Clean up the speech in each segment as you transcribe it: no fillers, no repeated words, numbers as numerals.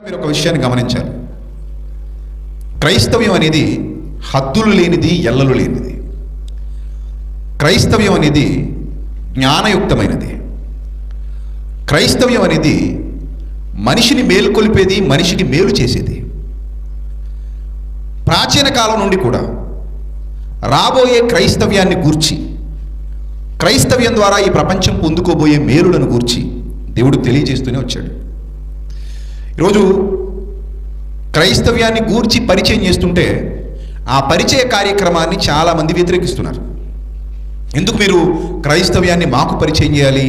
మీరు ఒక విషయాన్ని గమనించాలి. క్రైస్తవ్యం అనేది హద్దులు లేనిది, ఎల్లలు లేనిది. క్రైస్తవ్యం అనేది జ్ఞానయుక్తమైనది. క్రైస్తవ్యం అనేది మనిషిని మేలుకొల్పేది, మనిషికి మేలు చేసేది. ప్రాచీన కాలం నుండి కూడా రాబోయే క్రైస్తవ్యాన్ని గూర్చి, క్రైస్తవ్యం ద్వారా ఈ ప్రపంచం పొందుకోబోయే మేలులను గూర్చి దేవుడు తెలియజేస్తూనే వచ్చాడు. ఈరోజు క్రైస్తవ్యాన్ని గూర్చి పరిచయం చేస్తుంటే ఆ పరిచయ కార్యక్రమాన్ని చాలామంది వ్యతిరేకిస్తున్నారు. ఎందుకు మీరు క్రైస్తవ్యాన్ని మాకు పరిచయం చేయాలి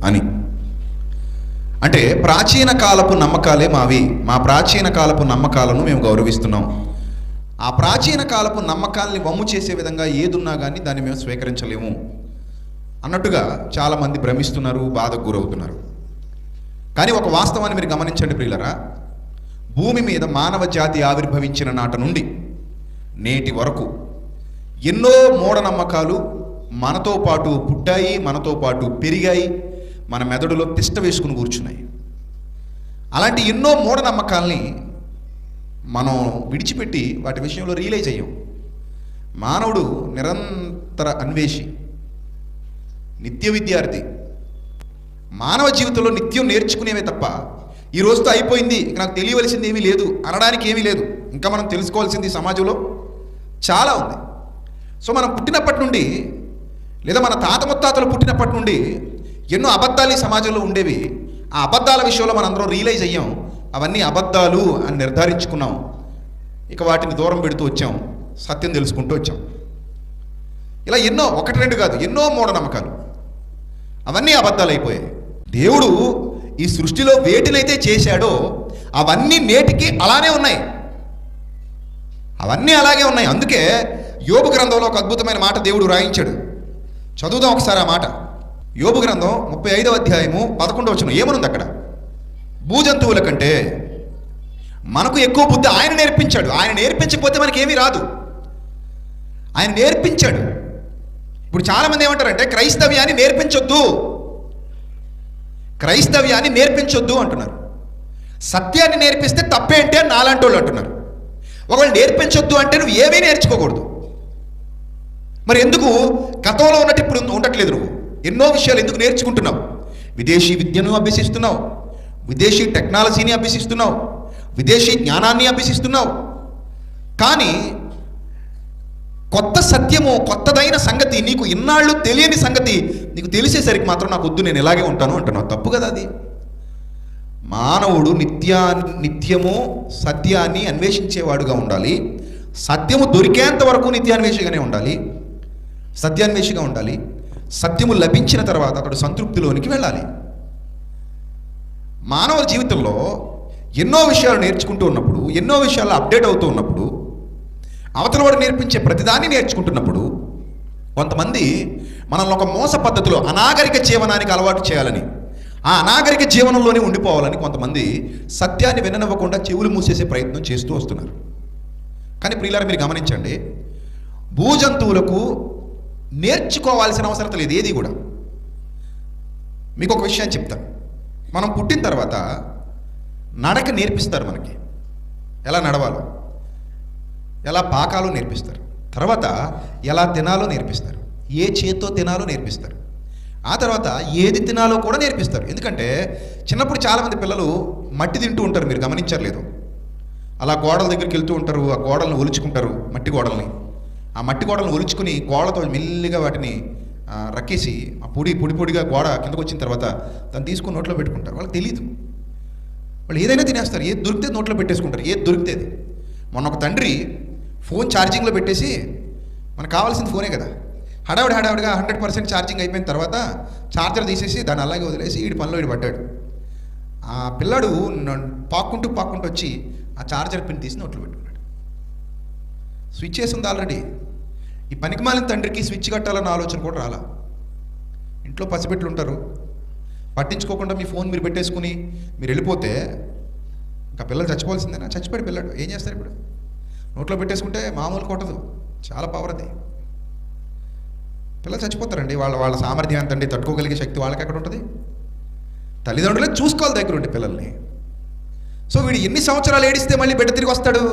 అని? అంటే ప్రాచీన కాలపు నమ్మకాలే మావి, మా ప్రాచీన కాలపు నమ్మకాలను మేము గౌరవిస్తున్నాం. ఆ ప్రాచీన కాలపు నమ్మకాల్ని వమ్ము చేసే విధంగా ఏదున్నా కానీ దాన్ని మేము స్వీకరించలేము అన్నట్టుగా చాలామంది భ్రమిస్తున్నారు, బాధకు గురవుతున్నారు. కానీ ఒక వాస్తవాన్ని మీరు గమనించండి ప్రియులరా. భూమి మీద మానవ జాతి ఆవిర్భవించిన నాటి నుండి నేటి వరకు ఎన్నో మూఢనమ్మకాలు మనతో పాటు పుట్టాయి, మనతో పాటు పెరిగాయి, మన మెదడులో తిష్ట వేసుకుని కూర్చున్నాయి. అలాంటి ఎన్నో మూఢనమ్మకాల్ని మనం విడిచిపెట్టి వాటి విషయంలో రియలైజ్ అయ్యాం. మానవుడు నిరంతర అన్వేషి, నిత్య విద్యార్థి. మానవ జీవితంలో నిత్యం నేర్చుకునేవే తప్ప ఈ రోజుతో అయిపోయింది, నాకు తెలియవలసింది ఏమీ లేదు అనడానికి ఏమీ లేదు. ఇంకా మనం తెలుసుకోవాల్సింది సమాజంలో చాలా ఉంది. సో మనం పుట్టినప్పటి నుండి, లేదా మన తాత ముత్తాతలు పుట్టినప్పటి నుండి ఎన్నో అబద్ధాలు ఈ సమాజంలో ఉండేవి. ఆ అబద్ధాల విషయంలో మనందరం రియలైజ్ అయ్యాం, అవన్నీ అబద్ధాలు అని నిర్ధారించుకున్నాం. ఇక వాటిని దూరం పెడుతూ వచ్చాం, సత్యం తెలుసుకుంటూ వచ్చాం. ఇలా ఎన్నో, ఒకటి రెండు కాదు, ఎన్నో మూఢనమ్మకాలు, అవన్నీ అబద్ధాలు అయిపోయాయి. దేవుడు ఈ సృష్టిలో వేటినైతే చేశాడో అవన్నీ నేటికి అలానే ఉన్నాయి, అవన్నీ అలాగే ఉన్నాయి. అందుకే యోబు గ్రంథంలో ఒక అద్భుతమైన మాట దేవుడు రాయించాడు. చదువుదాం ఒకసారి ఆ మాట. యోబు గ్రంథం 35వ అధ్యాయము 11వ వచనం ఏమనుంది అక్కడ? భూజంతువుల కంటే మనకు ఎక్కువ బుద్ధి ఆయన నేర్పించాడు. ఆయన నేర్పించకపోతే మనకి ఏమీ రాదు, ఆయన నేర్పించాడు. ఇప్పుడు చాలామంది ఏమంటారంటే క్రైస్తవ్యాన్ని నేర్పించొద్దు, క్రైస్తవ్యాన్ని నేర్పించొద్దు అంటున్నారు. సత్యాన్ని నేర్పిస్తే తప్పేంటి అని నాలాంటి వాళ్ళు అంటున్నారు. ఒకవేళ నేర్పించొద్దు అంటే నువ్వు ఏమీ నేర్చుకోకూడదు. మరి ఎందుకు గతంలో ఉన్నట్టు ఇప్పుడు ఉండట్లేదు? నువ్వు ఎన్నో విషయాలు ఎందుకు నేర్చుకుంటున్నావు? విదేశీ విద్యను అభ్యసిస్తున్నావు, విదేశీ టెక్నాలజీని అభ్యసిస్తున్నావు, విదేశీ జ్ఞానాన్ని అభ్యసిస్తున్నావు. కానీ కొత్త సత్యము, కొత్తదైన సంగతి, నీకు ఇన్నాళ్ళు తెలియని సంగతి నీకు తెలిసేసరికి మాత్రం నాకు వద్దు, నేను ఇలాగే ఉంటాను అంటున్నావు. తప్పు కదా అది. మానవుడు నిత్యము సత్యాన్ని అన్వేషించేవాడుగా ఉండాలి. సత్యము దొరికేంత వరకు నిత్యాన్వేషిగానే ఉండాలి, సత్యాన్వేషిగా ఉండాలి. సత్యము లభించిన తర్వాత అతడు సంతృప్తిలోనికి వెళ్ళాలి. మానవ జీవితంలో ఎన్నో విషయాలు నేర్చుకుంటూ ఉన్నప్పుడు, ఎన్నో విషయాలు అప్డేట్ అవుతూ ఉన్నప్పుడు, అవతల వాడు నేర్పించే ప్రతిదాన్ని నేర్చుకుంటున్నప్పుడు కొంతమంది మనల్ని ఒక మోస పద్ధతిలో అనాగరిక జీవనానికి అలవాటు చేయాలని, ఆ అనాగరిక జీవనంలోనే ఉండిపోవాలని కొంతమంది సత్యాన్ని విననివ్వకుండా చెవులు మూసేసే ప్రయత్నం చేస్తూ వస్తున్నారు. కానీ ప్రియులారా, మీరు గమనించండి, భూజంతువులకు నేర్చుకోవాల్సిన అవసరం లేదు ఏది కూడా. మీకు ఒక విషయం చెప్తాను. మనం పుట్టిన తర్వాత నడక నేర్పిస్తారు మనకి, ఎలా నడవాలో, ఎలా పాకాలో నేర్పిస్తారు. తర్వాత ఎలా తినాలో నేర్పిస్తారు, ఏ చేత్తో తినాలో నేర్పిస్తారు. ఆ తర్వాత ఏది తినాలో కూడా నేర్పిస్తారు. ఎందుకంటే చిన్నప్పుడు చాలామంది పిల్లలు మట్టి తింటూ ఉంటారు, మీరు గమనించలేదు? అలా గోడల దగ్గరికి వెళ్తూ ఉంటారు, ఆ గోడలను ఒలుచుకుంటారు, మట్టి గోడల్ని. ఆ మట్టి గోడలను ఒలుచుకుని గోడతో మెల్లిగా వాటిని రక్కేసి ఆ పొడిగా గోడ కిందకు వచ్చిన తర్వాత దాన్ని తీసుకుని నోట్లో పెట్టుకుంటారు. వాళ్ళకి తెలియదు, వాళ్ళు ఏదైనా తినేస్తారు, ఏది దొరికితే నోట్లో పెట్టేసుకుంటారు, ఏది దొరికితే. మొన్న ఒక తండ్రి ఫోన్ ఛార్జింగ్లో పెట్టేసి, మనకు కావాల్సిన ఫోనే కదా, హడావిడిగా 100% ఛార్జింగ్ అయిపోయిన తర్వాత ఛార్జర్ తీసేసి దాన్ని అలాగే వదిలేసి వీడి పనిలో వీడు పడ్డాడు. ఆ పిల్లాడు పాక్కుంటూ వచ్చి ఆ ఛార్జర్ పిన్ తీసి నోట్లో పెట్టుకున్నాడు. స్విచ్ వేసి ఉంది ఆల్రెడీ. ఈ పనికిమాలిన తండ్రికి స్విచ్ కట్టాలన్న ఆలోచన కూడా రాలా. ఇంట్లో పసిబిడ్డలు ఉంటారు, పట్టించుకోకుండా మీ ఫోన్ మీరు పెట్టేసుకుని మీరు వెళ్ళిపోతే ఇంకా పిల్లలు చచ్చిపోవాల్సిందేనా? చచ్చిపోయాడు పిల్లాడు, ఏం చేస్తారు ఇప్పుడు? నోట్లో పెట్టేసుకుంటే మామూలు కొట్టదు, చాలా పవర్ అది. పిల్లలు చచ్చిపోతారండి. వాళ్ళ సామర్థ్యం ఎంతండి, తట్టుకోగలిగే శక్తి వాళ్ళకి ఎక్కడ ఉంటుంది? తల్లిదండ్రులే చూసుకోవాలి దగ్గర ఉండి పిల్లల్ని. సో వీడు ఎన్ని సంవత్సరాలు ఏడిస్తే మళ్ళీ బిడ్డ తిరిగి వస్తాడు?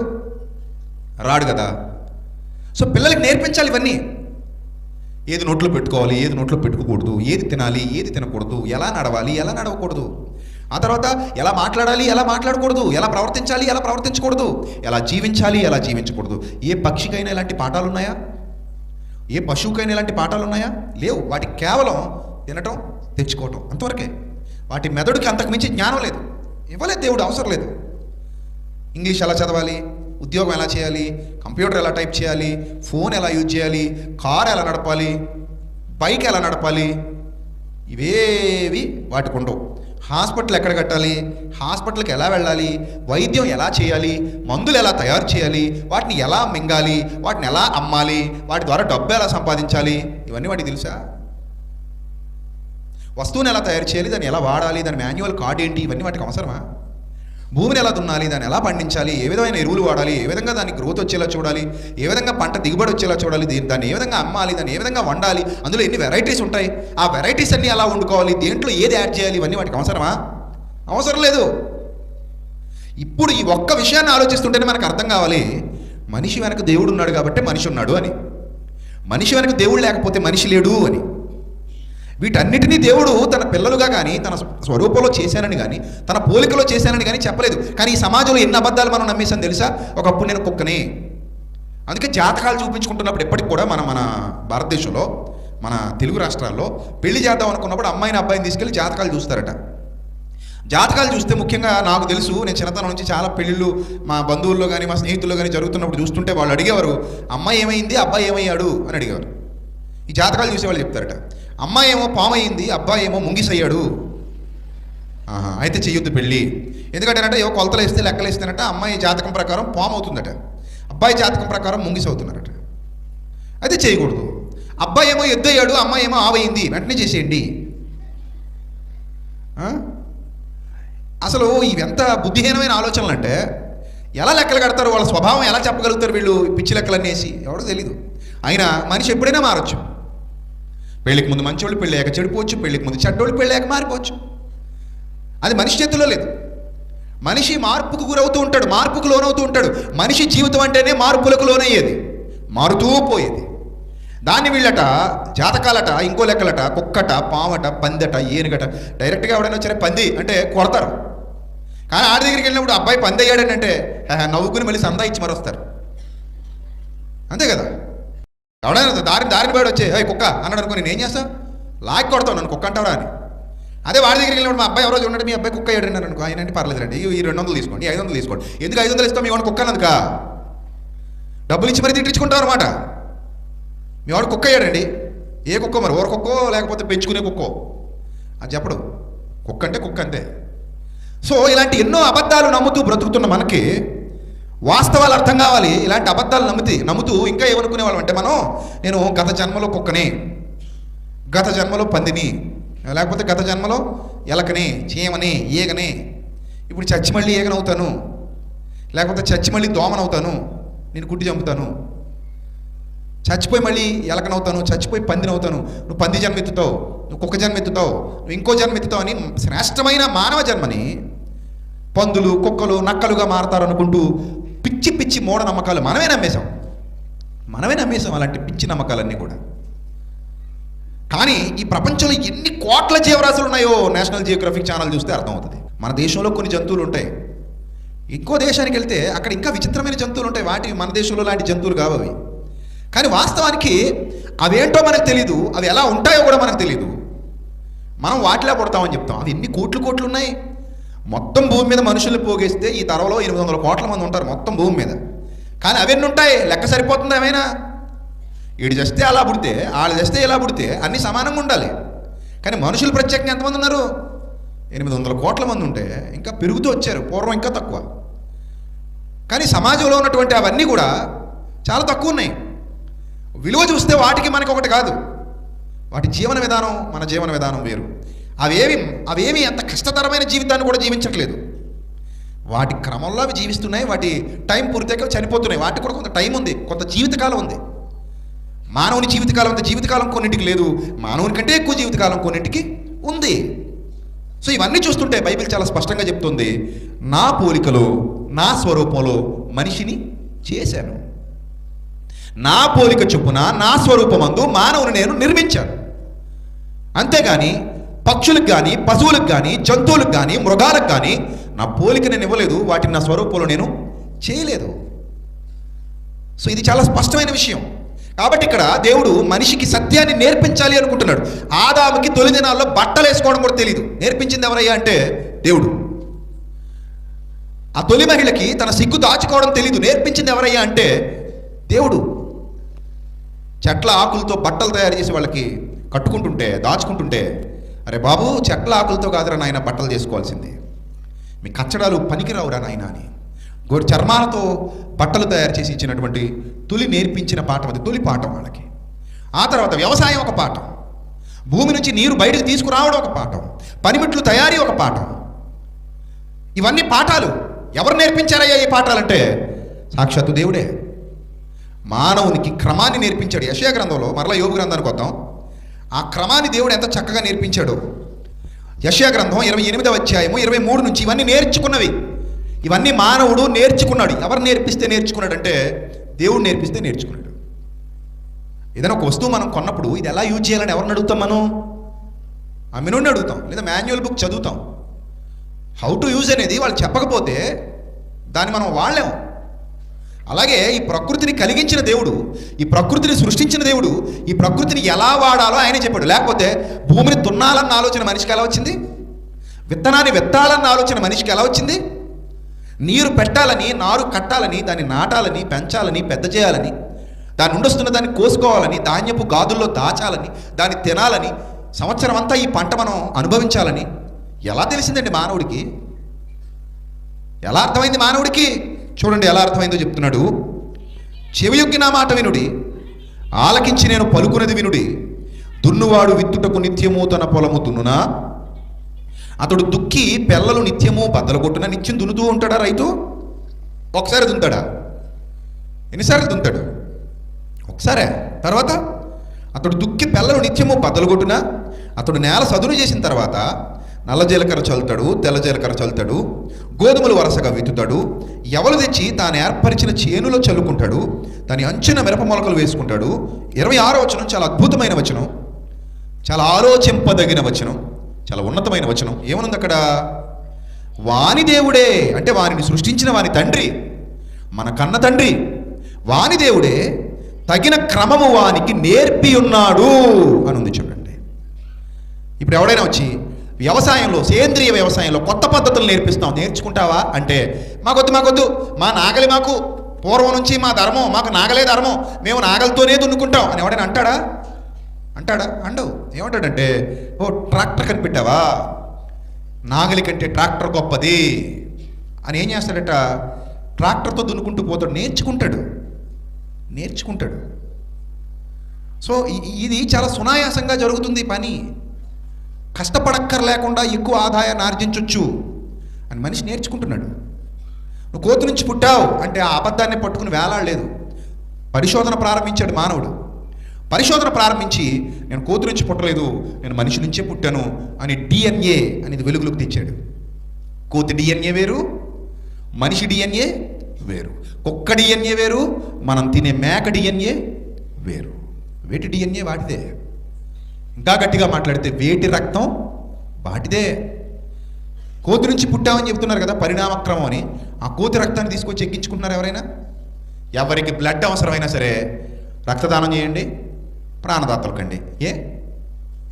రాడు కదా. సో పిల్లలకి నేర్పించాలి ఇవన్నీ. ఏది నోట్లో పెట్టుకోవాలి, ఏది నోట్లో పెట్టుకోకూడదు, ఏది తినాలి, ఏది తినకూడదు, ఎలా నడవాలి, ఎలా నడవకూడదు, ఆ తర్వాత ఎలా మాట్లాడాలి, ఎలా మాట్లాడకూడదు, ఎలా ప్రవర్తించాలి, ఎలా ప్రవర్తించకూడదు, ఎలా జీవించాలి, ఎలా జీవించకూడదు. ఏ పక్షికైనా ఇలాంటి పాఠాలు ఉన్నాయా? ఏ పశువుకైనా ఇలాంటి పాఠాలు ఉన్నాయా? లేవు. వాటికి కేవలం తినటం, తెచ్చుకోవటం, అంతవరకే. వాటి మెదడుకి అంతకుమించి జ్ఞానం లేదు, ఇవ్వలేదు దేవుడు, అవసరం లేదు. ఇంగ్లీష్ ఎలా చదవాలి, ఉద్యోగం ఎలా చేయాలి, కంప్యూటర్ ఎలా టైప్ చేయాలి, ఫోన్ ఎలా యూజ్ చేయాలి, కార్ ఎలా నడపాలి, బైక్ ఎలా నడపాలి, ఇవేవి వాటికి ఉండవు. హాస్పిటల్ ఎక్కడ కట్టాలి, హాస్పిటల్కి ఎలా వెళ్ళాలి, వైద్యం ఎలా చేయాలి, మందులు ఎలా తయారు చేయాలి, వాటిని ఎలా మింగాలి, వాటిని ఎలా అమ్మాలి, వాటి ద్వారా డబ్బు ఎలా సంపాదించాలి, ఇవన్నీ వాటికి తెలుసా? వస్తువుని ఎలా తయారు చేయాలి, దాన్ని ఎలా వాడాలి, దాని మాన్యువల్ కార్డ్ ఏంటి, ఇవన్నీ వాటికి అవసరమా? భూమిని ఎలా దున్నాలి, దాన్ని ఎలా పండించాలి, ఏ విధమైన ఎరువులు వాడాలి, ఏ విధంగా దానికి గ్రోత్ వచ్చేలా చూడాలి, ఏ విధంగా పంట దిగుబడి వచ్చేలా చూడాలి, దాన్ని ఏ విధంగా అమ్మాలి, దాన్ని ఏ విధంగా వండాలి, అందులో ఎన్ని వెరైటీస్ ఉంటాయి, ఆ వెరైటీస్ అన్నీ ఎలా వండుకోవాలి, దేంట్లో ఏది యాడ్ చేయాలి, ఇవన్నీ వాటికి అవసరమా? అవసరం లేదు. ఇప్పుడు ఈ ఒక్క విషయాన్ని ఆలోచిస్తుంటేనే మనకు అర్థం కావాలి, మనిషి వెనక దేవుడు ఉన్నాడు కాబట్టి మనిషి ఉన్నాడు అని, మనిషి వెనక దేవుడు లేకపోతే మనిషి లేడు అని. వీటన్నిటినీ దేవుడు తన పిల్లలుగా కానీ, తన స్వరూపంలో చేశానని కానీ, తన పోలికలో చేశానని కానీ చెప్పలేదు. కానీ ఈ సమాజంలో ఎన్ని అబద్ధాలు మనం నమ్మేసాం తెలుసా? ఒకప్పుడు నేను కుక్కనే. అందుకే జాతకాలు చూపించుకుంటున్నప్పుడు ఎప్పటికి కూడా మన భారతదేశంలో, మన తెలుగు రాష్ట్రాల్లో పెళ్లి చేద్దాం అనుకున్నప్పుడు అమ్మాయిని అబ్బాయిని తీసుకెళ్ళి జాతకాలు చూస్తారట. జాతకాలు చూస్తే ముఖ్యంగా నాకు తెలుసు, నేను చిన్నతనం నుంచి చాలా పెళ్ళిళ్ళు మా బంధువుల్లో కానీ మా స్నేహితుల్లో కానీ జరుగుతున్నప్పుడు చూస్తుంటే వాళ్ళు అడిగేవారు, అమ్మాయి ఏమైంది, అబ్బాయి ఏమయ్యాడు అని అడిగేవారు. ఈ జాతకాలు చూసేవాళ్ళు చెప్తారట, అమ్మాయి ఏమో పాము అయింది, అబ్బాయి ఏమో ముంగిసయ్యాడు, అయితే చెయ్యొద్దు పెళ్ళి. ఎందుకంటే ఏవో కొలతలు వేస్తే లెక్కలు వేస్తేనట అమ్మాయి జాతకం ప్రకారం పాము అవుతుందట, అబ్బాయి జాతకం ప్రకారం ముంగిస అవుతున్నారట, అయితే చేయకూడదు. అబ్బాయి ఏమో ఎద్దు అయ్యాడు, అమ్మాయి ఏమో ఆవయింది, వెంటనే చేసేయండి. అసలు ఇవెంత బుద్ధిహీనమైన ఆలోచనలు అంటే ఎలా లెక్కలు కడతారు, వాళ్ళ స్వభావం ఎలా చెప్పగలుగుతారు వీళ్ళు, పిచ్చి లెక్కలన్నీ వేసి? ఎవడో తెలీదు. అయినా మనిషి ఎప్పుడైనా మారచ్చు. పెళ్ళికి ముందు మంచోళ్ళు పెళ్ళాక చెడిపోవచ్చు, పెళ్ళికి ముందు చెడ్డోళ్ళు పెళ్ళాక మారిపోవచ్చు. అది మనిషి చేతిలో లేదు. మనిషి మార్పుకు గురవుతూ ఉంటాడు, మార్పుకు లోనవుతూ ఉంటాడు. మనిషి జీవితం అంటేనే మార్పులకు లోనయ్యేది, మారుతూ పోయేది. దాన్ని వీళ్ళట జాతకాలట, ఇంకో లెక్కలట, కుక్కట, పామట, పందట, ఏనుగట. డైరెక్ట్గా ఎవడైనా వచ్చారే పంది అంటే కొడతారు. కానీ ఆడి దగ్గరికి వెళ్ళినప్పుడు అబ్బాయి పంది అయ్యాడని అంటే నవ్వుకుని మళ్ళీ సందా ఇచ్చి మరొస్తారు. అంతే కదా. ఎవడైనా దారిని బయట వచ్చే కుక్క అన్నాడు అనుకో, నేను ఏం చేస్తా, లాక్ కొడతావు, నన్ను కుక్క అంటావా అని. అదే వాడి దగ్గరికి వెళ్ళినప్పుడు మా అబ్బాయి ఎవరో ఉన్నాడు, మీ అబ్బాయి కుక్క అయ్యాడు అని అనుకో, ఆయన అంటే పర్లేదురండి, ఈ 200 తీసుకోండి, 500 తీసుకోండి. ఎందుకు 500 ఇస్తాం, మీ వాడు కుక్క అన్నందుక డబ్బులు ఇచ్చి మరీ తిట్టించుకుంటావు అనమాట. మీ వాడు కుక్క అయ్యాడండి, ఏ కుక్క మరి, ఓర కుక్కో లేకపోతే పెంచుకునే కుక్కో అది చెప్పడు, కుక్క అంటే కుక్క అంతే. సో ఇలాంటి ఎన్నో అబద్ధాలు నమ్ముతూ బ్రతుకుతున్న మనకి వాస్తవాలు అర్థం కావాలి. ఇలాంటి అబద్ధాలు నమ్ముతూ ఇంకా ఏమనుకునే వాళ్ళం అంటే, నేను గత జన్మలో కుక్కని, గత జన్మలో పందిని, లేకపోతే గత జన్మలో ఎలకని, చీమని, ఈగని, ఇప్పుడు చచ్చి మళ్ళీ ఈగనవుతాను, లేకపోతే చచ్చి మళ్ళీ దోమనవుతాను, నేను కుట్టి చంపుతాను, చచ్చిపోయి మళ్ళీ ఎలకనవుతాను, చచ్చిపోయి పందినవుతాను, నువ్వు పంది జన్మ ఎత్తుతావు, నువ్వు కుక్క జన్మ ఎత్తుతావు, నువ్వు ఇంకో జన్మ ఎత్తుతావు అని శ్రేష్టమైన మానవ జన్మని పందులు, కుక్కలు, నక్కలుగా మారతారు అనుకుంటూ పిచ్చి పిచ్చి మూఢనమ్మకాలు మనమే నమ్మేశాం అలాంటి పిచ్చి నమ్మకాలన్నీ కూడా. కానీ ఈ ప్రపంచంలో ఎన్ని కోట్ల జీవరాశులు ఉన్నాయో నేషనల్ జియోగ్రఫిక్ ఛానల్ చూస్తే అర్థమవుతుంది. మన దేశంలో కొన్ని జంతువులు ఉంటాయి, ఇంకో దేశానికి వెళ్తే అక్కడ ఇంకా విచిత్రమైన జంతువులు ఉంటాయి, వాటి మన దేశంలో లాంటి జంతువులు కావు అవి. కానీ వాస్తవానికి అవేంటో మనకు తెలీదు, అవి ఎలా ఉంటాయో కూడా మనకు తెలీదు. మనం వాటిలా పుడతామని చెప్తాం. అవి ఎన్ని కోట్లు ఉన్నాయి. మొత్తం భూమి మీద మనుషులు పోగేస్తే ఈ తరంలో 800 కోట్ల మంది ఉంటారు మొత్తం భూమి మీద. కానీ అవన్నీ ఉంటాయి, లెక్క సరిపోతుంది ఏమైనా? వీడు చేస్తే అలా పుడితే, వాళ్ళు చేస్తే ఇలా పుడితే అన్నీ సమానంగా ఉండాలి. కానీ మనుషులు ప్రత్యేకంగా ఎంతమంది ఉన్నారు? 800 కోట్ల మంది ఉంటే ఇంకా పెరుగుతూ వచ్చారు, పూర్వం ఇంకా తక్కువ. కానీ సమాజంలో ఉన్నటువంటి అవన్నీ కూడా చాలా తక్కువ ఉన్నాయి. విలువ చూస్తే వాటికి మనకి ఒకటి కాదు. వాటి జీవన విధానం మన జీవన విధానం వేరు. అవేమి అంత కష్టతరమైన జీవితాన్ని కూడా జీవించట్లేదు. వాటి క్రమంలో అవి జీవిస్తున్నాయి, వాటి టైం పూర్తిగా చనిపోతున్నాయి. వాటికి కూడా కొంత టైం ఉంది, కొంత జీవితకాలం ఉంది. మానవుని జీవితకాలం అంత జీవితకాలం కొన్నింటికి లేదు, మానవుని కంటే ఎక్కువ జీవితకాలం కొన్నింటికి ఉంది. సో ఇవన్నీ చూస్తుంటే బైబిల్ చాలా స్పష్టంగా చెప్తుంది, నా పోలికలో నా స్వరూపంలో మనిషిని చేశాను, నా పోలిక చొప్పున నా స్వరూపమందు మానవుని నేను నిర్మించాను. అంతేగాని పక్షులకు కానీ, పశువులకు కానీ, జంతువులకు కానీ, మృగాలకు కానీ నా పోలిక నేను ఇవ్వలేదు, వాటిని నా స్వరూపంలో నేను చేయలేదు. సో ఇది చాలా స్పష్టమైన విషయం. కాబట్టి ఇక్కడ దేవుడు మనిషికి సత్యాన్ని నేర్పించాలి అనుకుంటున్నాడు. ఆదాముకి తొలి దినాల్లో బట్టలు వేసుకోవడం కూడా తెలియదు. నేర్పించింది ఎవరయ్యా అంటే దేవుడు. ఆ తొలి మహిళకి తన సిగ్గు దాచుకోవడం తెలియదు. నేర్పించింది ఎవరయ్యా అంటే దేవుడు. చెట్ల ఆకులతో బట్టలు తయారు చేసి వాళ్ళకి కట్టుకుంటుంటే, దాచుకుంటుంటే, అరే బాబు చెట్ల ఆకులతో కాదురా నాయన బట్టలు చేసుకోవాల్సింది, మీ కచ్చడాలు పనికిరావురా నాయన అని గోరు చర్మాలతో బట్టలు తయారు చేసి ఇచ్చినటువంటి తొలి నేర్పించిన పాఠం అది. తొలి పాఠం వాళ్ళకి. ఆ తర్వాత వ్యవసాయం ఒక పాఠం, భూమి నుంచి నీరు బయటకు తీసుకురావడం ఒక పాఠం, పనిముట్లు తయారీ ఒక పాఠం. ఇవన్నీ పాఠాలు. ఎవరు నేర్పించారయ్యా ఈ పాఠాలంటే సాక్షాత్తు దేవుడే. మానవునికి క్రమాన్ని నేర్పించాడు. యెషయా గ్రంథంలో, మరలా యోబు గ్రంథానికి వద్దాం, ఆ క్రమాన్ని దేవుడు ఎంత చక్కగా నేర్పించాడు. యెషయా గ్రంథం 28వ అధ్యాయము 23 నుంచి ఇవన్నీ నేర్చుకున్నవి. ఇవన్నీ మానవుడు నేర్చుకున్నాడు. ఎవరు నేర్పిస్తే నేర్చుకున్నాడు అంటే దేవుడు నేర్పిస్తే నేర్చుకున్నాడు. ఏదైనా ఒక వస్తువు మనం కొన్నప్పుడు ఇది ఎలా యూజ్ చేయాలని ఎవరిని అడుగుతాం? మనం అమ్మినోడిని అడుగుతాం, లేదా మాన్యువల్ బుక్ చదువుతాం. హౌ టు యూజ్ అనేది వాళ్ళు చెప్పకపోతే దాన్ని మనం వాడలేము. అలాగే ఈ ప్రకృతిని కలిగించిన దేవుడు, ఈ ప్రకృతిని సృష్టించిన దేవుడు, ఈ ప్రకృతిని ఎలా వాడాలో ఆయనే చెప్పాడు. లేకపోతే భూమిని దున్నాలన్న ఆలోచన మనిషికి ఎలా వచ్చింది? విత్తనాన్ని విత్తాలన్న ఆలోచన మనిషికి ఎలా వచ్చింది? నీరు పెట్టాలని, నారు కట్టాలని, దాన్ని నాటాలని, పెంచాలని, పెద్ద చేయాలని, దాన్ని ఉండొస్తున్న దాన్ని కోసుకోవాలని, ధాన్యపు గాదుల్లో దాచాలని, దాన్ని తినాలని, సంవత్సరం అంతా ఈ పంట మనం అనుభవించాలని ఎలా తెలిసిందండి మానవుడికి? ఎలా అర్థమైంది మానవుడికి? చూడండి ఎలా అర్థమైందో చెప్తున్నాడు. చెవియొగ్గి నా మాట వినుడి, ఆలకించి నేను పలుకున్నది వినుడి. దున్నువాడు విత్తుటకు నిత్యము తన పొలము దున్నునా, అతడు దుక్కి పెళ్ళలు నిత్యము బద్దలు కొట్టున. నిత్యం దున్నుతూ ఉంటాడా రైతు? ఒకసారి దున్నుతాడా? ఎన్నిసార్లు దున్నుతాడు? ఒకసారే. తర్వాత అతడు దుక్కి పెళ్ళలు నిత్యము బద్దలు కొట్టున. అతడు నేల సదును చేసిన తర్వాత నల్ల జీలకర్ర చల్లుతాడు, తెల్ల జీలకర్ర చల్లుతాడు, గోధుమలు వరసగా విత్తుతాడు, ఎవలు తెచ్చి తాను ఏర్పరిచిన చేనులో చల్లుకుంటాడు, దాని అంచున మిరప మొలకలు వేసుకుంటాడు. 26వ వచనం చాలా అద్భుతమైన వచనం, చాలా ఆలోచింపదగిన వచనం, చాలా ఉన్నతమైన వచనం. ఏమనుంది అక్కడ? వాని దేవుడే, అంటే వానిని సృష్టించిన వాని తండ్రి, మన కన్న తండ్రి, వాని దేవుడే తగిన క్రమము వానికి నేర్పి ఉన్నాడు అని ఉంది. చూడండి, ఇప్పుడు ఎవడైనా వచ్చి వ్యవసాయంలో, సేంద్రియ వ్యవసాయంలో కొత్త పద్ధతులు నేర్పిస్తాం, నేర్చుకుంటావా అంటే మాకొద్దు, మా నాగలి మాకు పూర్వం నుంచి మా ధర్మం, మాకు నాగలే ధర్మం, మేము నాగలితోనే దున్నుకుంటాం అని ఎవడైనా అంటాడా? అండవు. ఏమంటాడంటే, ఓ ట్రాక్టర్ కనిపెట్టావా, నాగలి కంటే ట్రాక్టర్ గొప్పది అని ఏం చేస్తాడట? ట్రాక్టర్తో దున్నుకుంటూ పోతాడు. నేర్చుకుంటాడు. సో ఇది చాలా సునాయాసంగా జరుగుతుంది పని. కష్టపడక్కర్లేకుండా ఎక్కువ ఆదాయాన్ని ఆర్జించవచ్చు అని మనిషి నేర్చుకుంటున్నాడు. నువ్వు కోతి నుంచి పుట్టావు అంటే ఆ అబద్ధాన్ని పట్టుకుని వేలాడలేదు. పరిశోధన ప్రారంభించాడు మానవుడు. పరిశోధన ప్రారంభించి నేను కోతి నుంచి పుట్టలేదు, నేను మనిషి నుంచే పుట్టాను అని DNA అనేది వెలుగులోకి తెచ్చాడు. కోతి DNA వేరు, మనిషి DNA వేరు, కుక్క DNA వేరు, మనం తినే మేక DNA వేరు. వేటి DNA వాటిదే. ఇంకా గట్టిగా మాట్లాడితే వేటి రక్తం వాటిదే. కోతి నుంచి పుట్టామని చెప్తున్నారు కదా, పరిణామక్రమం అని. ఆ కోతి రక్తాన్ని తీసుకొచ్చి ఎక్కించుకుంటున్నారు ఎవరైనా? ఎవరికి బ్లడ్ అవసరమైనా సరే రక్తదానం చేయండి, ప్రాణదాతలు కండి.